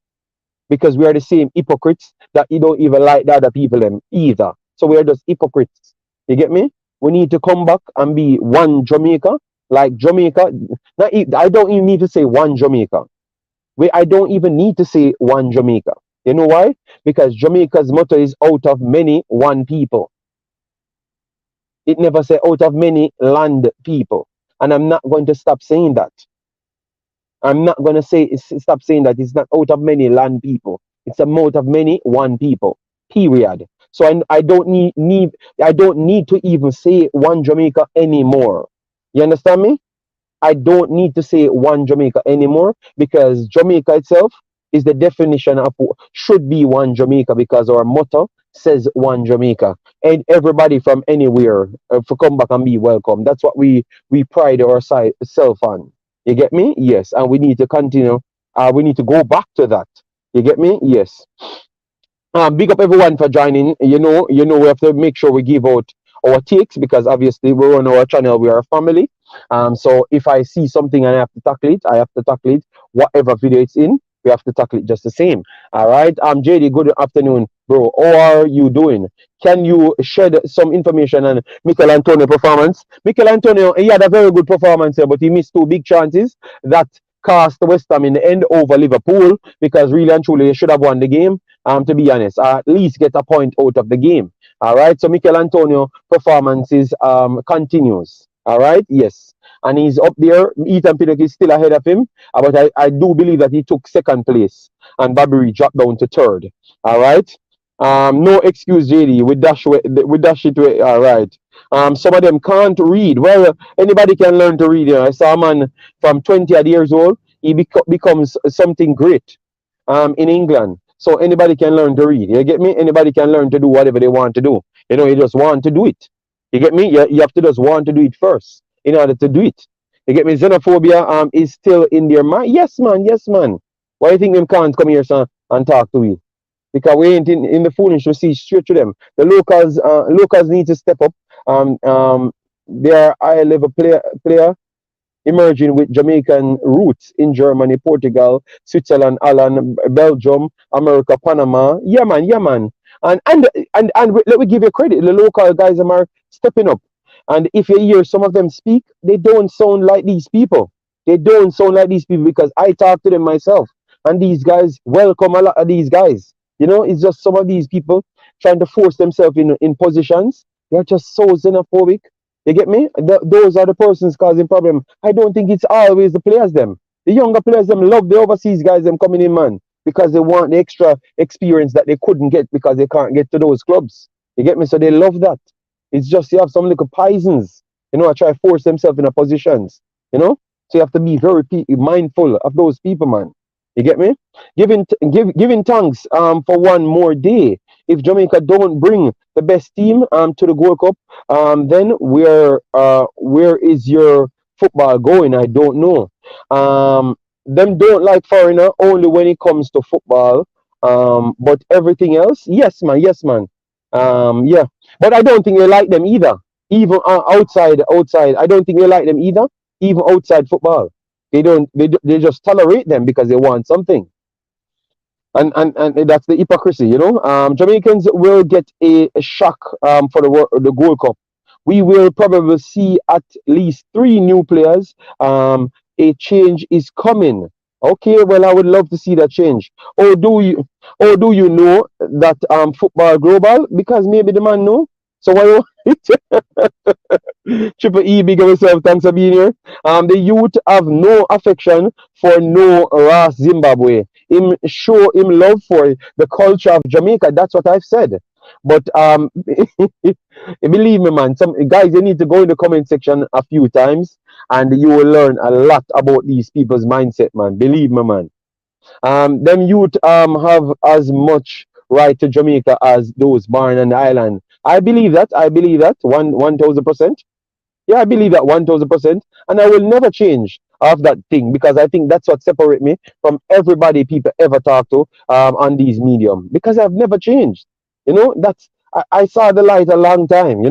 Because we are the same hypocrites that you don't even like the other people them either. So we are just hypocrites. You get me? We need to come back and be one Jamaica. Like Jamaica. I don't even need to say one Jamaica. I don't even need to say one Jamaica. You know why? Because Jamaica's motto is out of many, one people. It never say out of many land people. And I'm not going to stop saying that. I'm not going to stop saying that it's not out of many land people. It's a out of many one people. Period. So I don't I don't need to even say one Jamaica anymore. You understand me? I don't need to say one Jamaica anymore because Jamaica itself is the definition of should be one Jamaica because our motto says one Jamaica. And everybody from anywhere to come back and be welcome. That's what we pride ourselves on. You get me? Yes. And we need to continue. We need to go back to that. You get me? Yes. Big up everyone for joining. We have to make sure we give out our takes because obviously we're on our channel, we are a family. So if I see something and I have to tackle it, I have to tackle it. Whatever video it's in, we have to tackle it just the same. All right. JD, good afternoon, bro. How are you doing? Can you shed some information on Michail Antonio performance? Michail Antonio, he had a very good performance here, but he missed two big chances that cost West Ham in the end over Liverpool because really and truly they should have won the game. To be honest, at least get a point out of the game. All right. So Michail Antonio performances continues. All right. Yes. And he's up there. Ethan Pinnock is still ahead of him. But I do believe that he took second place and Babiri dropped down to third. All right. No excuse, JD. We dash it away. All right. Some of them can't read. Well, anybody can learn to read. I saw a man from 20 odd years old. He becomes something great in England. So anybody can learn to read. You get me? Anybody can learn to do whatever they want to do. You just want to do it. You get me? You have to just want to do it first in order to do it. You get me? Xenophobia is still in their mind. Yes, man. Yes, man. Why do you think them can't come here, son, and talk to you? Because we ain't in the foolish to see straight to them. The locals need to step up. They are high level player emerging with Jamaican roots in Germany, Portugal, Switzerland, Ireland, Belgium, America, Panama. Yeah, man, yeah, man. And let me give you credit. The local guys are stepping up. And if you hear some of them speak, they don't sound like these people. They don't sound like these people because I talk to them myself. And these guys welcome a lot of these guys. It's just some of these people trying to force themselves in positions. They're just so xenophobic. You get me? Those are the persons causing problem. I don't think it's always the players them. The younger players them love the overseas guys them coming in, man, because they want the extra experience that they couldn't get because they can't get to those clubs. You get me? So they love that. It's just you have some little poisons, I try to force themselves in a positions, So you have to be very mindful of those people, man. You get me? Giving thanks for one more day. If Jamaica don't bring the best team to the World Cup, then where is your football going? I don't know. Them don't like foreigner only when it comes to football. But everything else, yes, man, yes, man. Yeah. But I don't think they like them either. Even outside, I don't think they like them either. Even outside football, they don't. They just tolerate them because they want something. And that's the hypocrisy, Jamaicans will get a shock for the Gold Cup. We will probably see at least 3 new players. A change is coming. Okay, well, I would love to see that change. Or do you know that football global? Because maybe the man know. So why? Triple E, big of yourself. Thanks for being here. The youth have no affection for no Ras Zimbabwe. Him show him love for the culture of Jamaica. That's what I've said. But believe me, man. Some guys, you need to go in the comment section a few times, and you will learn a lot about these people's mindset, man. Believe me, man. Them youth have as much right to Jamaica as those born on the island. I believe that. 1,000%. Yeah, I believe that 1,000%. And I will never change. of that thing, because I think that's what separate me from everybody people ever talk to on these medium, because I've never changed. That's I saw the light a long time.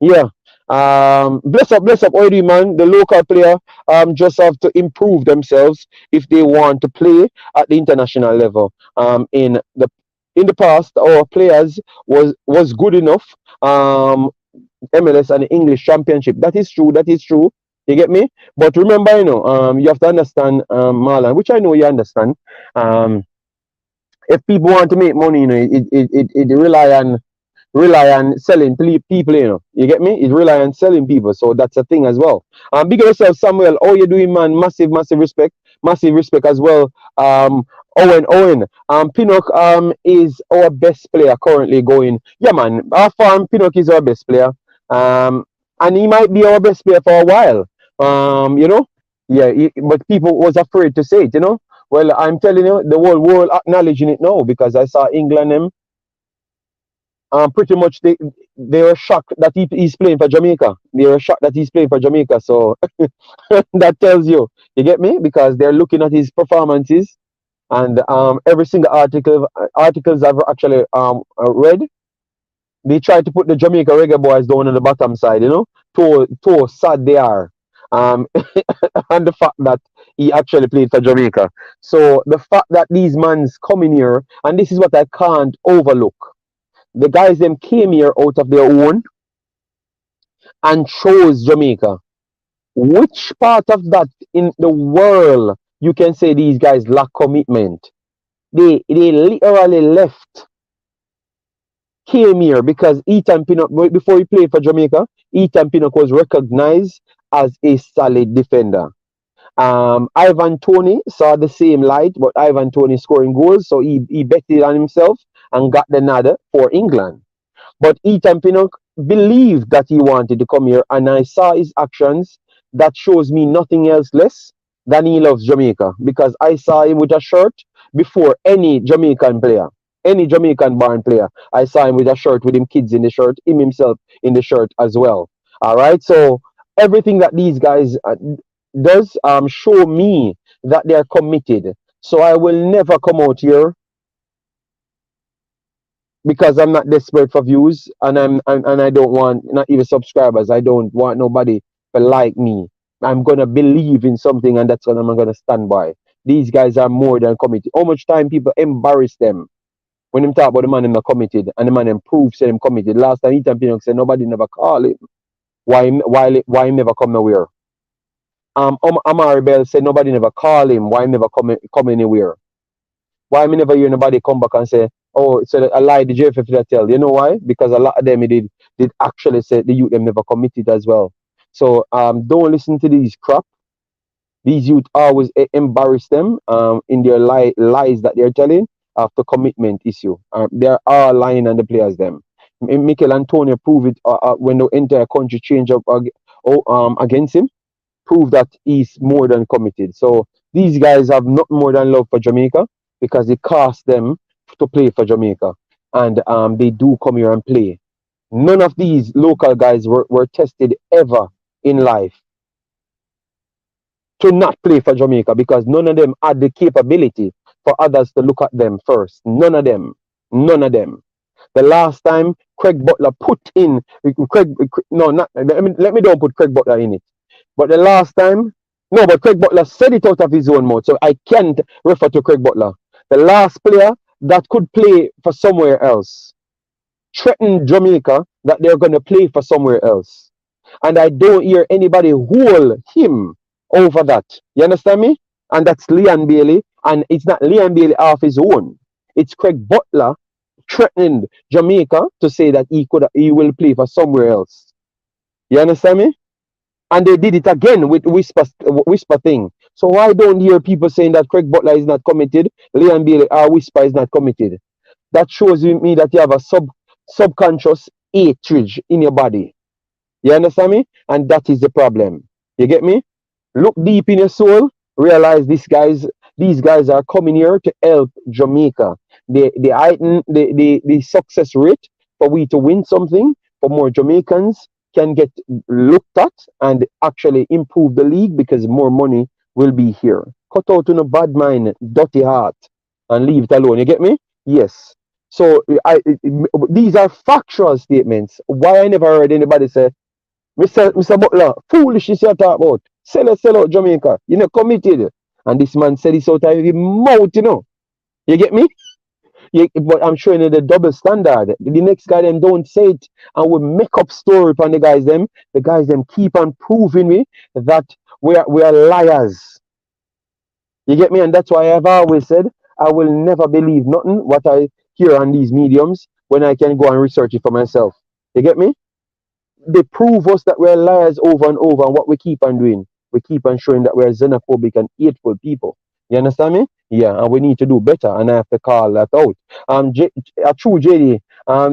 Yeah. Bless up, Oidi man. The local player just have to improve themselves if they want to play at the international level. In the past, our players was good enough. MLS and the English Championship. That is true. That is true. You get me? But remember, you have to understand, Marlon, which I know you understand. Um, if people want to make money, it rely on selling people. You get me? It rely on selling people. So that's a thing as well. Big up yourself, Samuel. How you doing, man? Massive respect as well. Owen. Pinnock is our best player currently going. Yeah, man. Our farm Pinnock is our best player. Um, and he might be our best player for a while. You know. Yeah, but people was afraid to say it. Well, I'm telling you, the whole world acknowledging it now, because I saw England them pretty much they were shocked that he's playing for Jamaica. They were shocked that he's playing for Jamaica. So that tells you get me, because they're looking at his performances, and every single articles I've actually read, they try to put the Jamaica Reggae Boys down on the bottom side. To sad they are, um, and the fact that he actually played for Jamaica. So the fact that these mans coming here, and this is what I can't overlook. The guys them came here out of their own and chose Jamaica. Which part of that in the world you can say these guys lack commitment? They literally left, came here because Ethan Pinnock, before he played for Jamaica, Ethan Pinnock was recognized as a solid defender. Ivan Toney saw the same light, but Ivan Toney scoring goals, so he betted on himself and got the nod for England. But Ethan Pinnock believed that he wanted to come here, and I saw his actions. That shows me nothing else less than he loves Jamaica, because I saw him with a shirt before any Jamaican player, any Jamaican born player. I saw him with a shirt with him kids in the shirt, him himself in the shirt as well. All right, so everything that these guys does show me that they are committed. So I will never come out here because I'm not desperate for views, and and I don't want, not even subscribers. I don't want nobody to like me. I'm gonna believe in something, and that's what I'm gonna stand by. These guys are more than committed. How much time people embarrass them when them talk about the man them not committed, and the man them prove say them committed. Last time Ethan Pinnock said nobody never call him. Why him never come nowhere? Amari Bell said nobody never call him. Why him never come anywhere? Why me never hear nobody come back and say, oh, so a lie the JFF did tell? You know why? Because a lot of them did actually say the youth them never committed as well. So don't listen to these crap. These youth always embarrass them in their lies that they're telling of the commitment issue. They're all lying on the players them. Michail Antonio proved it when the entire country changed up against him. Prove that he's more than committed. So these guys have not more than love for Jamaica, because it costs them to play for Jamaica, and they do come here and play. None of these local guys were tested ever in life to not play for Jamaica, because none of them had the capability for others to look at them first. None of them. None of them. The last time Craig Butler put in no, not let me don't put Craig Butler in it. But the last time, no, but Craig Butler said it out of his own mouth, so I can't refer to Craig Butler. The last player that could play for somewhere else threatened Jamaica that they're going to play for somewhere else. And I don't hear anybody hold him over that. You understand me? And that's Leon Bailey. And it's not Leon Bailey off his own. It's Craig Butler threatening Jamaica to say that he will play for somewhere else. You understand me? And they did it again with whisper thing. So why don't you hear people saying that Craig Butler is not committed, Leon Bailey Whisper is not committed? That shows me that you have a subconscious hatred in your body. You understand me? And that is the problem. You get me? Look deep in your soul, realize these guys are coming here to help Jamaica. They heighten the success rate for we to win something, for more Jamaicans can get looked at and actually improve the league, because more money will be here. Cut out on a bad mind, dirty heart, and leave it alone. You get me? Yes. So these are factual statements. Why I never heard anybody say, Mr. Butler, foolishness you talk about. Sell out Jamaica. You know, committed. And this man said this out of his mouth, you know. You get me? But I'm showing you the double standard. The next guy them don't say it and we make up story upon the guys them. The guys them keep on proving me that we are liars. You get me? And that's why I've always said I will never believe nothing what I hear on these mediums when I can go and research it for myself. You get me? They prove us that we're liars over and over, and what we keep on doing, we keep on showing that we're xenophobic and hateful people. You understand me? Yeah, and we need to do better, and I have to call that out. A true JD,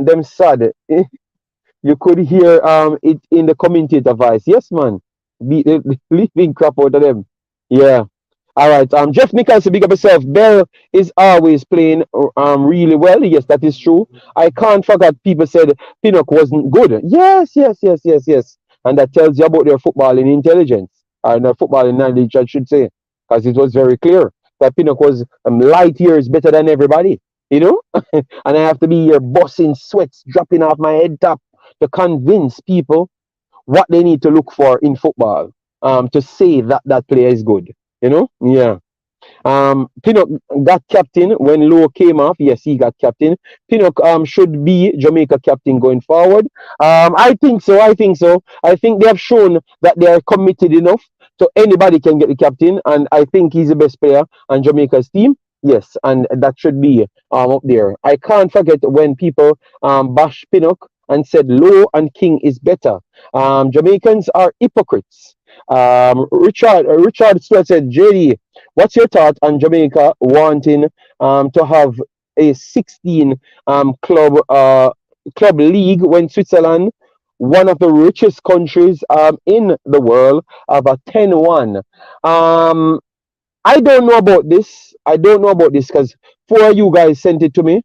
them sad. You could hear it in the commentator voice. Yes, man. Leaving crap out of them. Yeah. All right. Jeff Nicholson, big up yourself. Bell is always playing really well. Yes, that is true. I can't forget people said Pinnock wasn't good. Yes. And that tells you about their footballing intelligence and their footballing knowledge, I should say, because it was very clear that Pinnock was light years better than everybody. You know, and I have to be here busting sweats, dropping off my head top to convince people what they need to look for in football to say that that player is good. You know? Yeah. Pinnock got captain when Lowe came off. Yes, he got captain. Pinnock should be Jamaica captain going forward. I think so. I think they have shown that they are committed enough so anybody can get the captain, and I think he's the best player on Jamaica's team. Yes, and that should be up there. I can't forget when people bash Pinnock and said Lowe and King is better. Jamaicans are hypocrites. Richard Stewart said, JD, what's your thought on Jamaica wanting to have a 16 club league when Switzerland, one of the richest countries in the world, have a 10-1? I don't know about this. Because four of you guys sent it to me.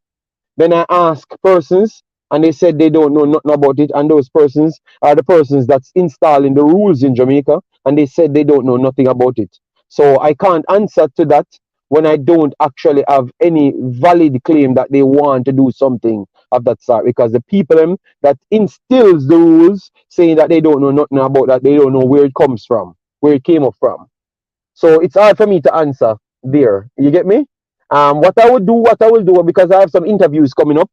Then I asked persons, and they said they don't know nothing about it. And those persons are the persons that's installing the rules in Jamaica, and they said they don't know nothing about it. So I can't answer to that when I don't actually have any valid claim that they want to do something of that sort. Because the people that instills the rules saying that they don't know nothing about that, they don't know where it comes from, where it came up from. So it's hard for me to answer there. You get me? What I will do, because I have some interviews coming up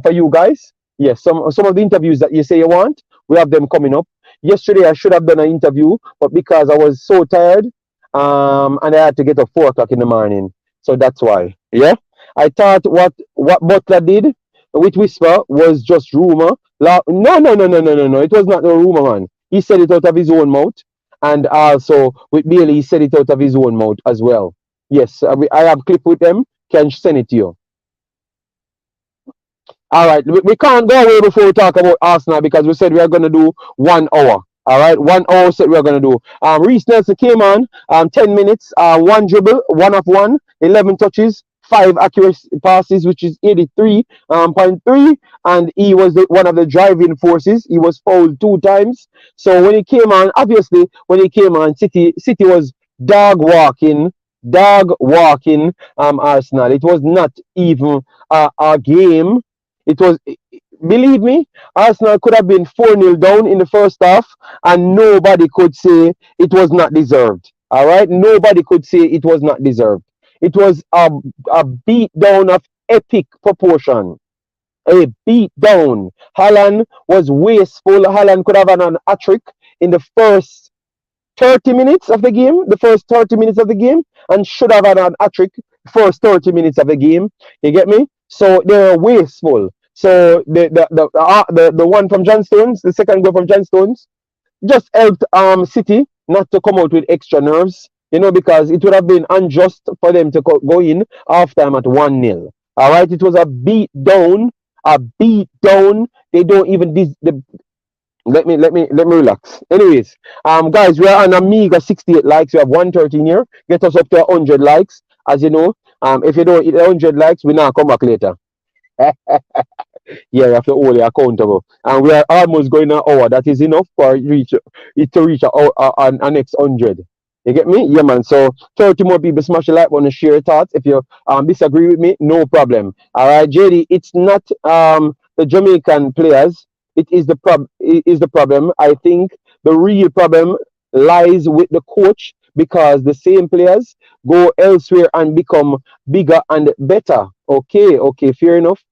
for you guys. Yes, some of the interviews that you say you want, we have them coming up. Yesterday I should have done an interview, but because I was so tired, and I had to get up 4 o'clock in the morning, so that's why. Yeah, I thought what Butler did with Whisper was just rumor. No. It was not no rumor, man. He said it out of his own mouth, and also with Bailey, he said it out of his own mouth as well. Yes, I have clip with them. Can send it to you. All right, we can't go away before we talk about Arsenal because we said we are going to do 1 hour. All right, 1 hour said we are going to do. Reece Nelson came on 10 minutes, one dribble, 1 of 1, 11 touches, 5 accurate passes, which is 83.3, and he was one of the driving forces. He was fouled 2 times. So when he came on, obviously, City was dog walking Arsenal. It was not even a game. It was, believe me, Arsenal could have been 4-0 down in the first half, and nobody could say it was not deserved. All right, nobody could say it was not deserved. It was a beat down of epic proportion. A beat down. Haaland was wasteful. Haaland could have had an hat-trick in the first 30 minutes of the game, and should have had an hat-trick first 30 minutes of the game. You get me? So they're wasteful. So the one from John Stones, the second goal from John Stones, just helped City not to come out with extra nerves, because it would have been unjust for them to go in half time at 1-0. All right, it was a beat down. They don't even let me relax. Anyways, guys, we are on a meager 68 likes. We have 113 here. Get us up to 100 likes. As you know, if you don't hit 100 likes, we now come back later. Yeah, you have to hold it accountable. And we are almost going an hour. That is enough for it to reach our next 100. You get me? Yeah, man. So 30 more people smash the like button, share your thoughts. If you disagree with me, no problem. All right, JD. It's not the Jamaican players. It is the problem. I think the real problem lies with the coach because the same players go elsewhere and become bigger and better. Okay, okay, fair enough.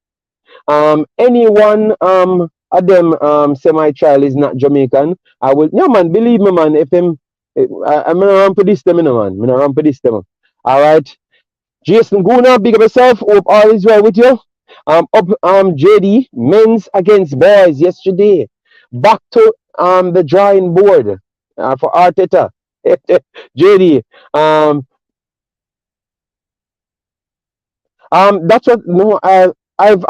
Anyone of them say my child is not Jamaican, I will yeah man, believe me man, if him I'm gonna run for this them, you know, man. I'm gonna run for this them. Alright. Jason Guna, big up yourself. Hope all is well with you. Up JD, men's against boys yesterday. Back to the drawing board for Arteta. JD. That's what no. I've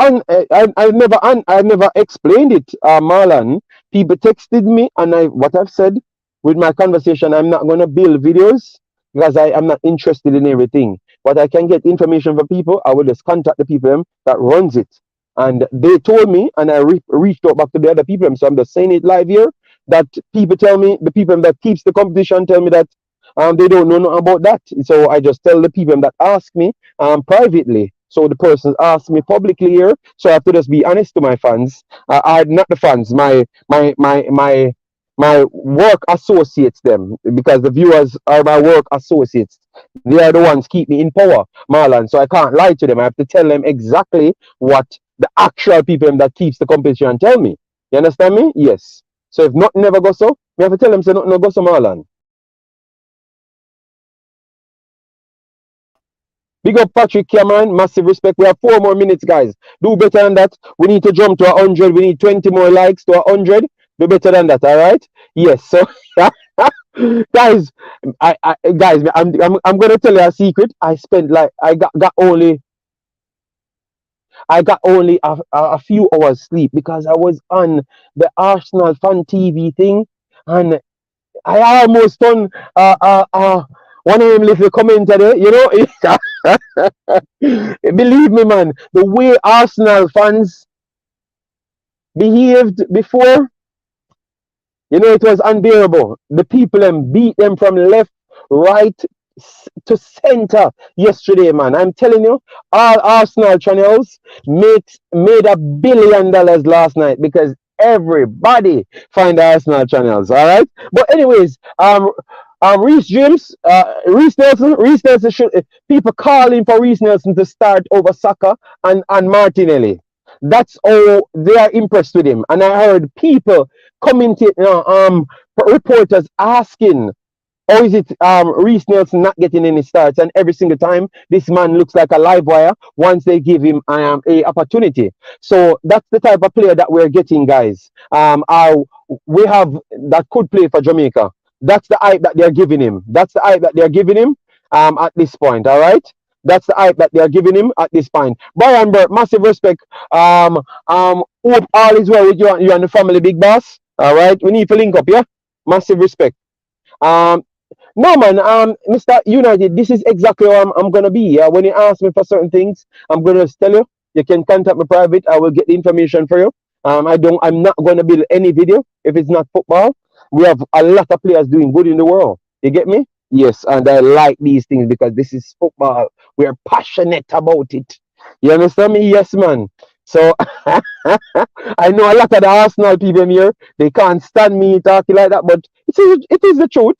never explained it, Marlon. People texted me, and what I've said with my conversation. I'm not gonna build videos because I am not interested in everything. But I can get information from people. I will just contact the people that runs it, and they told me, and I reached out back to the other people. So I'm just saying it live here. That people tell me, the people that keeps the competition tell me that they don't know nothing about that. So I just tell the people that ask me privately. So the person asked me publicly here. So I have to just be honest to my fans. I not the fans, my work associates them because the viewers are my work associates. They are the ones keep me in power, Marlon. So I can't lie to them. I have to tell them exactly what the actual people that keeps the competition tell me. You understand me? Yes. So if nothing never goes so, we have to tell them say nothing no go so, Marlon. Big up Patrick Cameron, massive respect. We have 4 more minutes, guys. Do better than that. We need to jump to 100. We need 20 more likes to 100. Do better than that, all right? Yes. So, guys, guys, I'm gonna tell you a secret. I spent like I got only a few hours sleep because I was on the Arsenal fan TV thing, and I almost done one of them little commenter there, you know. Believe me, man, the way Arsenal fans behaved before, you know, it was unbearable. The people beat them from left, right to center yesterday, man. I'm telling you, all Arsenal channels made $1 billion last night because everybody find Arsenal channels. All right, but anyways, Reece Nelson should people calling for Reece Nelson to start over Saka and Martinelli. That's how they are impressed with him. And I heard people commenting, reporters asking, how is it Reece Nelson not getting any starts? And every single time, this man looks like a live wire once they give him a opportunity. So that's the type of player that we're getting, guys. We have that could play for Jamaica. That's the hype that they're giving him. That's the hype that they're giving him at this point, all right? That's the hype that they're giving him at this point. Brian Burt, massive respect. Hope all is well with you and the family, big boss. All right, we need to link up, yeah. Massive respect. No man, Mr. United, this is exactly how I'm gonna be. Yeah, when you ask me for certain things, I'm gonna tell you. You can contact me private. I will get the information for you. I'm not gonna build any video if it's not football. We have a lot of players doing good in the world. You get me? Yes, and I like these things because this is football. We are passionate about it. You understand me? Yes, man. So I know a lot of the Arsenal people here, they can't stand me talking like that, but it is the truth.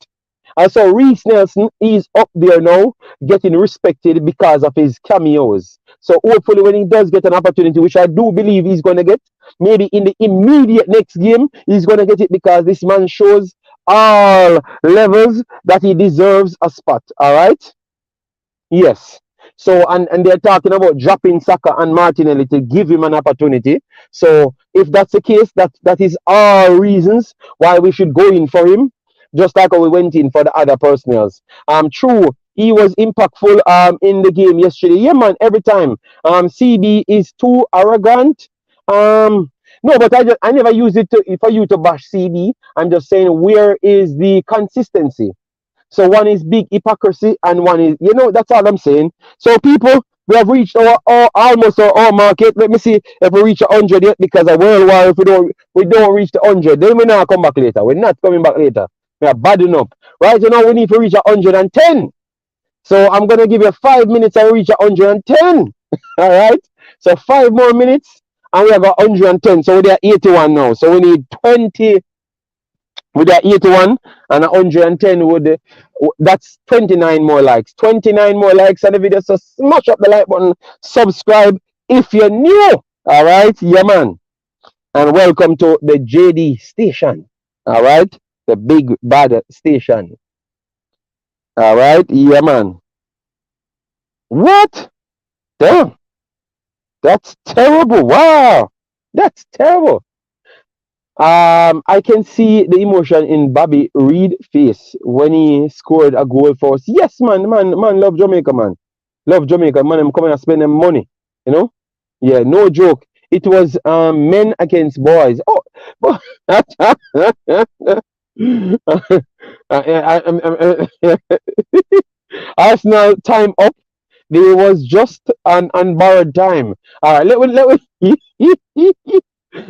I saw Reece Nelson is up there now, getting respected because of his cameos. So hopefully when he does get an opportunity, which I do believe he's going to get, maybe in the immediate next game, he's going to get it because this man shows all levels that he deserves a spot. All right? Yes. So, and they're talking about dropping Saka and Martinelli to give him an opportunity. So, if that's the case, that is all reasons why we should go in for him, just like how we went in for the other personnels. True, he was impactful in the game yesterday. Yeah, man, every time. CB is too arrogant. No, but I never use it for you to bash CB. I'm just saying, where is the consistency? So one is big hypocrisy and one is, that's all I'm saying. So people, we have reached almost our market. Let me see if we reach 100 yet, because a world war, if we don't reach the 100, then we not come back later. We're not coming back later. We are badding up. Right now we need to reach 110. So I'm gonna give you 5 minutes and reach 110. Alright? So 5 more minutes and we have got 110. So we're at 81 now. So we need 20 with that 81 and 110 would that's 29 more likes. 29 more likes on the video. So smash up the like button, subscribe if you're new. Alright, yeah man. And welcome to the JD station. Alright? The big bad station. Alright, yeah man. What? Damn. That's terrible. Wow. That's terrible. I can see the emotion in Bobby Reed face when he scored a goal for us. Yes, man, love Jamaica, man. Love Jamaica, man. I'm coming and spend them money. You know? Yeah, no joke. It was men against boys. Oh, Arsenal time up. There was just an unborrowed time. All right, let me.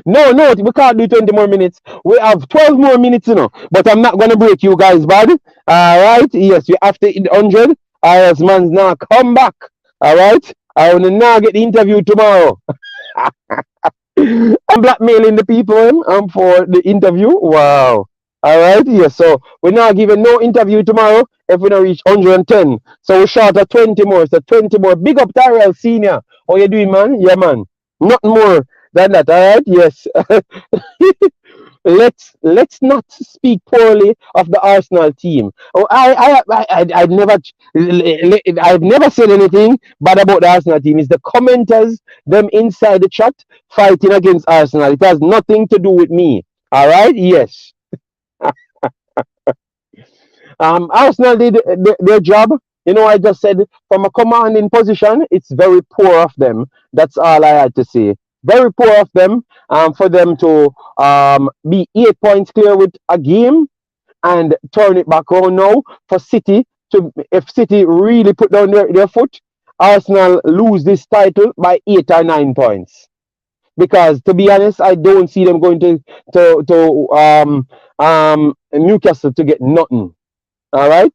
No, we can't do 20 more minutes. We have 12 more minutes, But I'm not going to break you guys, bud. All right. Yes, we have to hit 100. Else man's now come back. All right. I will now get the interview tomorrow. I'm blackmailing the people for the interview. Wow. All right. Yes. So we're not giving no interview tomorrow if we don't reach 110. So we're short of 20 more. So 20 more. Big up Tyrell Senior. How you doing, man? Yeah, man. Nothing more than that. All right. Yes. let's not speak poorly of the Arsenal team. Oh, I've never said anything bad about the Arsenal team. It's the commenters, them inside the chat, fighting against Arsenal. It has nothing to do with me. All right? Yes. Arsenal did their job. I just said from a commanding position, it's very poor of them. That's all I had to say. Very poor of them for them to be 8 points clear with a game and turn it back on now for City. If City really put down their foot, Arsenal lose this title by 8 or 9 points. Because to be honest, I don't see them going to Newcastle to get nothing. All right.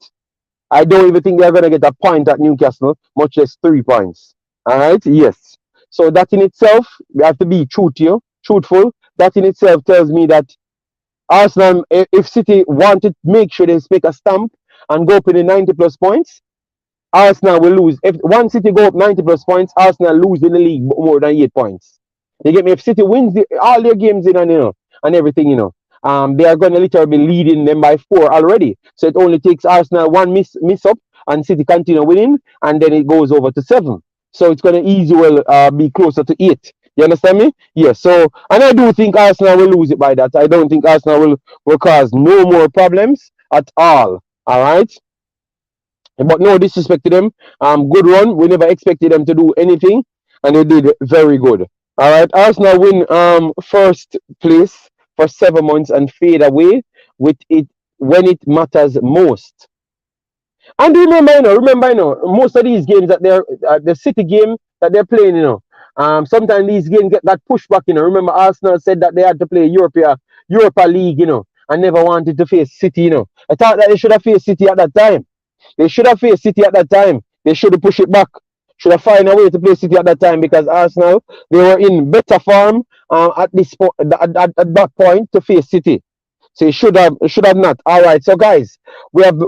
I don't even think they're going to get a point at Newcastle, much less 3 points. All right? Yes. So that in itself, we have to be truthful. That in itself tells me that Arsenal, if City wanted to make sure they make a stamp and go up in the 90 plus points, Arsenal will lose. If one City go up 90 plus points, Arsenal lose in the league more than 8 points. You get me? If City wins all their games in and everything, they are going to literally be leading them by 4 already. So it only takes Arsenal one miss up and City continue winning, and then it goes over to 7. So it's going to easily be closer to 8. You understand me? Yes. So, and I do think Arsenal will lose it by that. I don't think Arsenal will cause no more problems at all. All right? But no disrespect to them. Good run. We never expected them to do anything, and they did very good. All right. Arsenal win first place for 7 months and fade away with it when it matters most. And remember, most of these games that they're the City game that they're playing, sometimes these games get that pushback, Remember, Arsenal said that they had to play Europa League, and never wanted to face City, I thought that they should have faced City at that time. They should have faced City at that time. They should have pushed it back. Should have found a way to play City at that time because Arsenal, they were in better form at that point to face City. So it should have not. All right. So guys, we have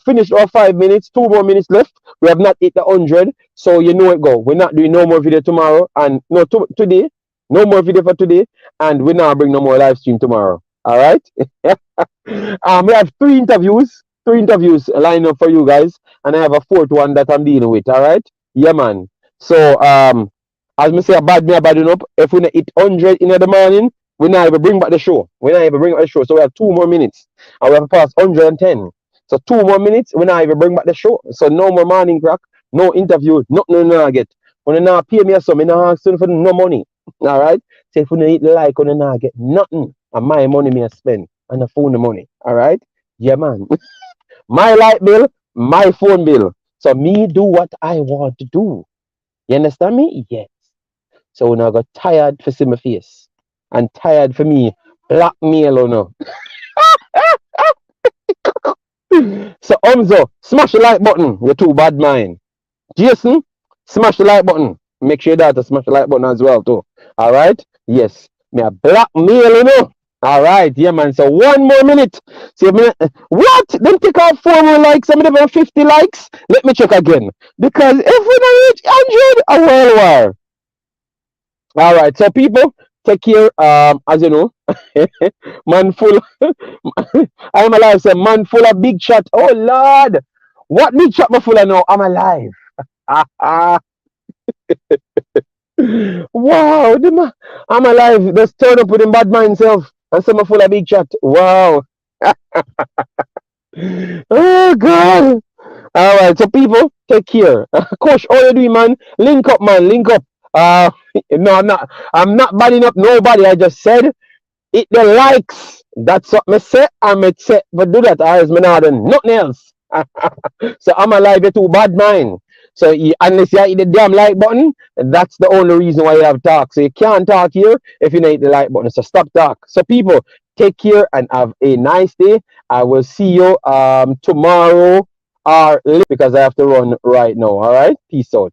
finished our 5 minutes. 2 more minutes left. We have not hit the 100. So you know it go. We're not doing no more video tomorrow and no today. No more video for today, and we now bring no more live stream tomorrow. All right. We have 3 interviews. 3 interviews lined up for you guys, and I have a 4th one that I'm dealing with. All right. Yeah, man. So as me say, bad enough. If we hit 100 in the morning, we now even bring back the show. So we have 2 more minutes. And we have passed 110. So 2 more minutes, we now even bring back the show. So no more morning crack, no interview, nothing I get. When you now pay me some, you now ask for no money. Alright? So if you need like you now get nothing. And my money me I spend. And the phone money. Alright? Yeah, man. My light bill, my phone bill. So me do what I want to do. You understand me? Yes. So when I got tired for see my face. And tired for me blackmail or no. Umzo, smash the like button. You're too bad mind. Jason, smash the like button. Make sure that smash the like button as well too. All right. Yes. Me a blackmail, you know. All right. Yeah, man. So 1 more minute. See, what? Them take out 4 more likes. Some of them have 50 likes. Let me check again. Because if we don't reach 100, a world war. All right. So people, take care. As you know, man full. I'm alive. Say man full of big shot. Oh Lord, what big shot me full of now? I'm alive. Wow, I'm alive. Just turn up with him bad mind self and say me full of big shot. Wow. Oh God. All right, so people, take care. Coach, all you doing, man? Link up, man. Link up. Uh, no, I'm not. I'm not badding up nobody. I just said it. The likes. That's what me say. I me say, but do that. I me not done nothing else. So I'm alive. You too bad, mind. So unless you hit the damn like button, that's the only reason why you have talk. So you can't talk here if you don't hit the like button. So stop talk. So people, take care and have a nice day. I will see you tomorrow or later because I have to run right now. All right. Peace out.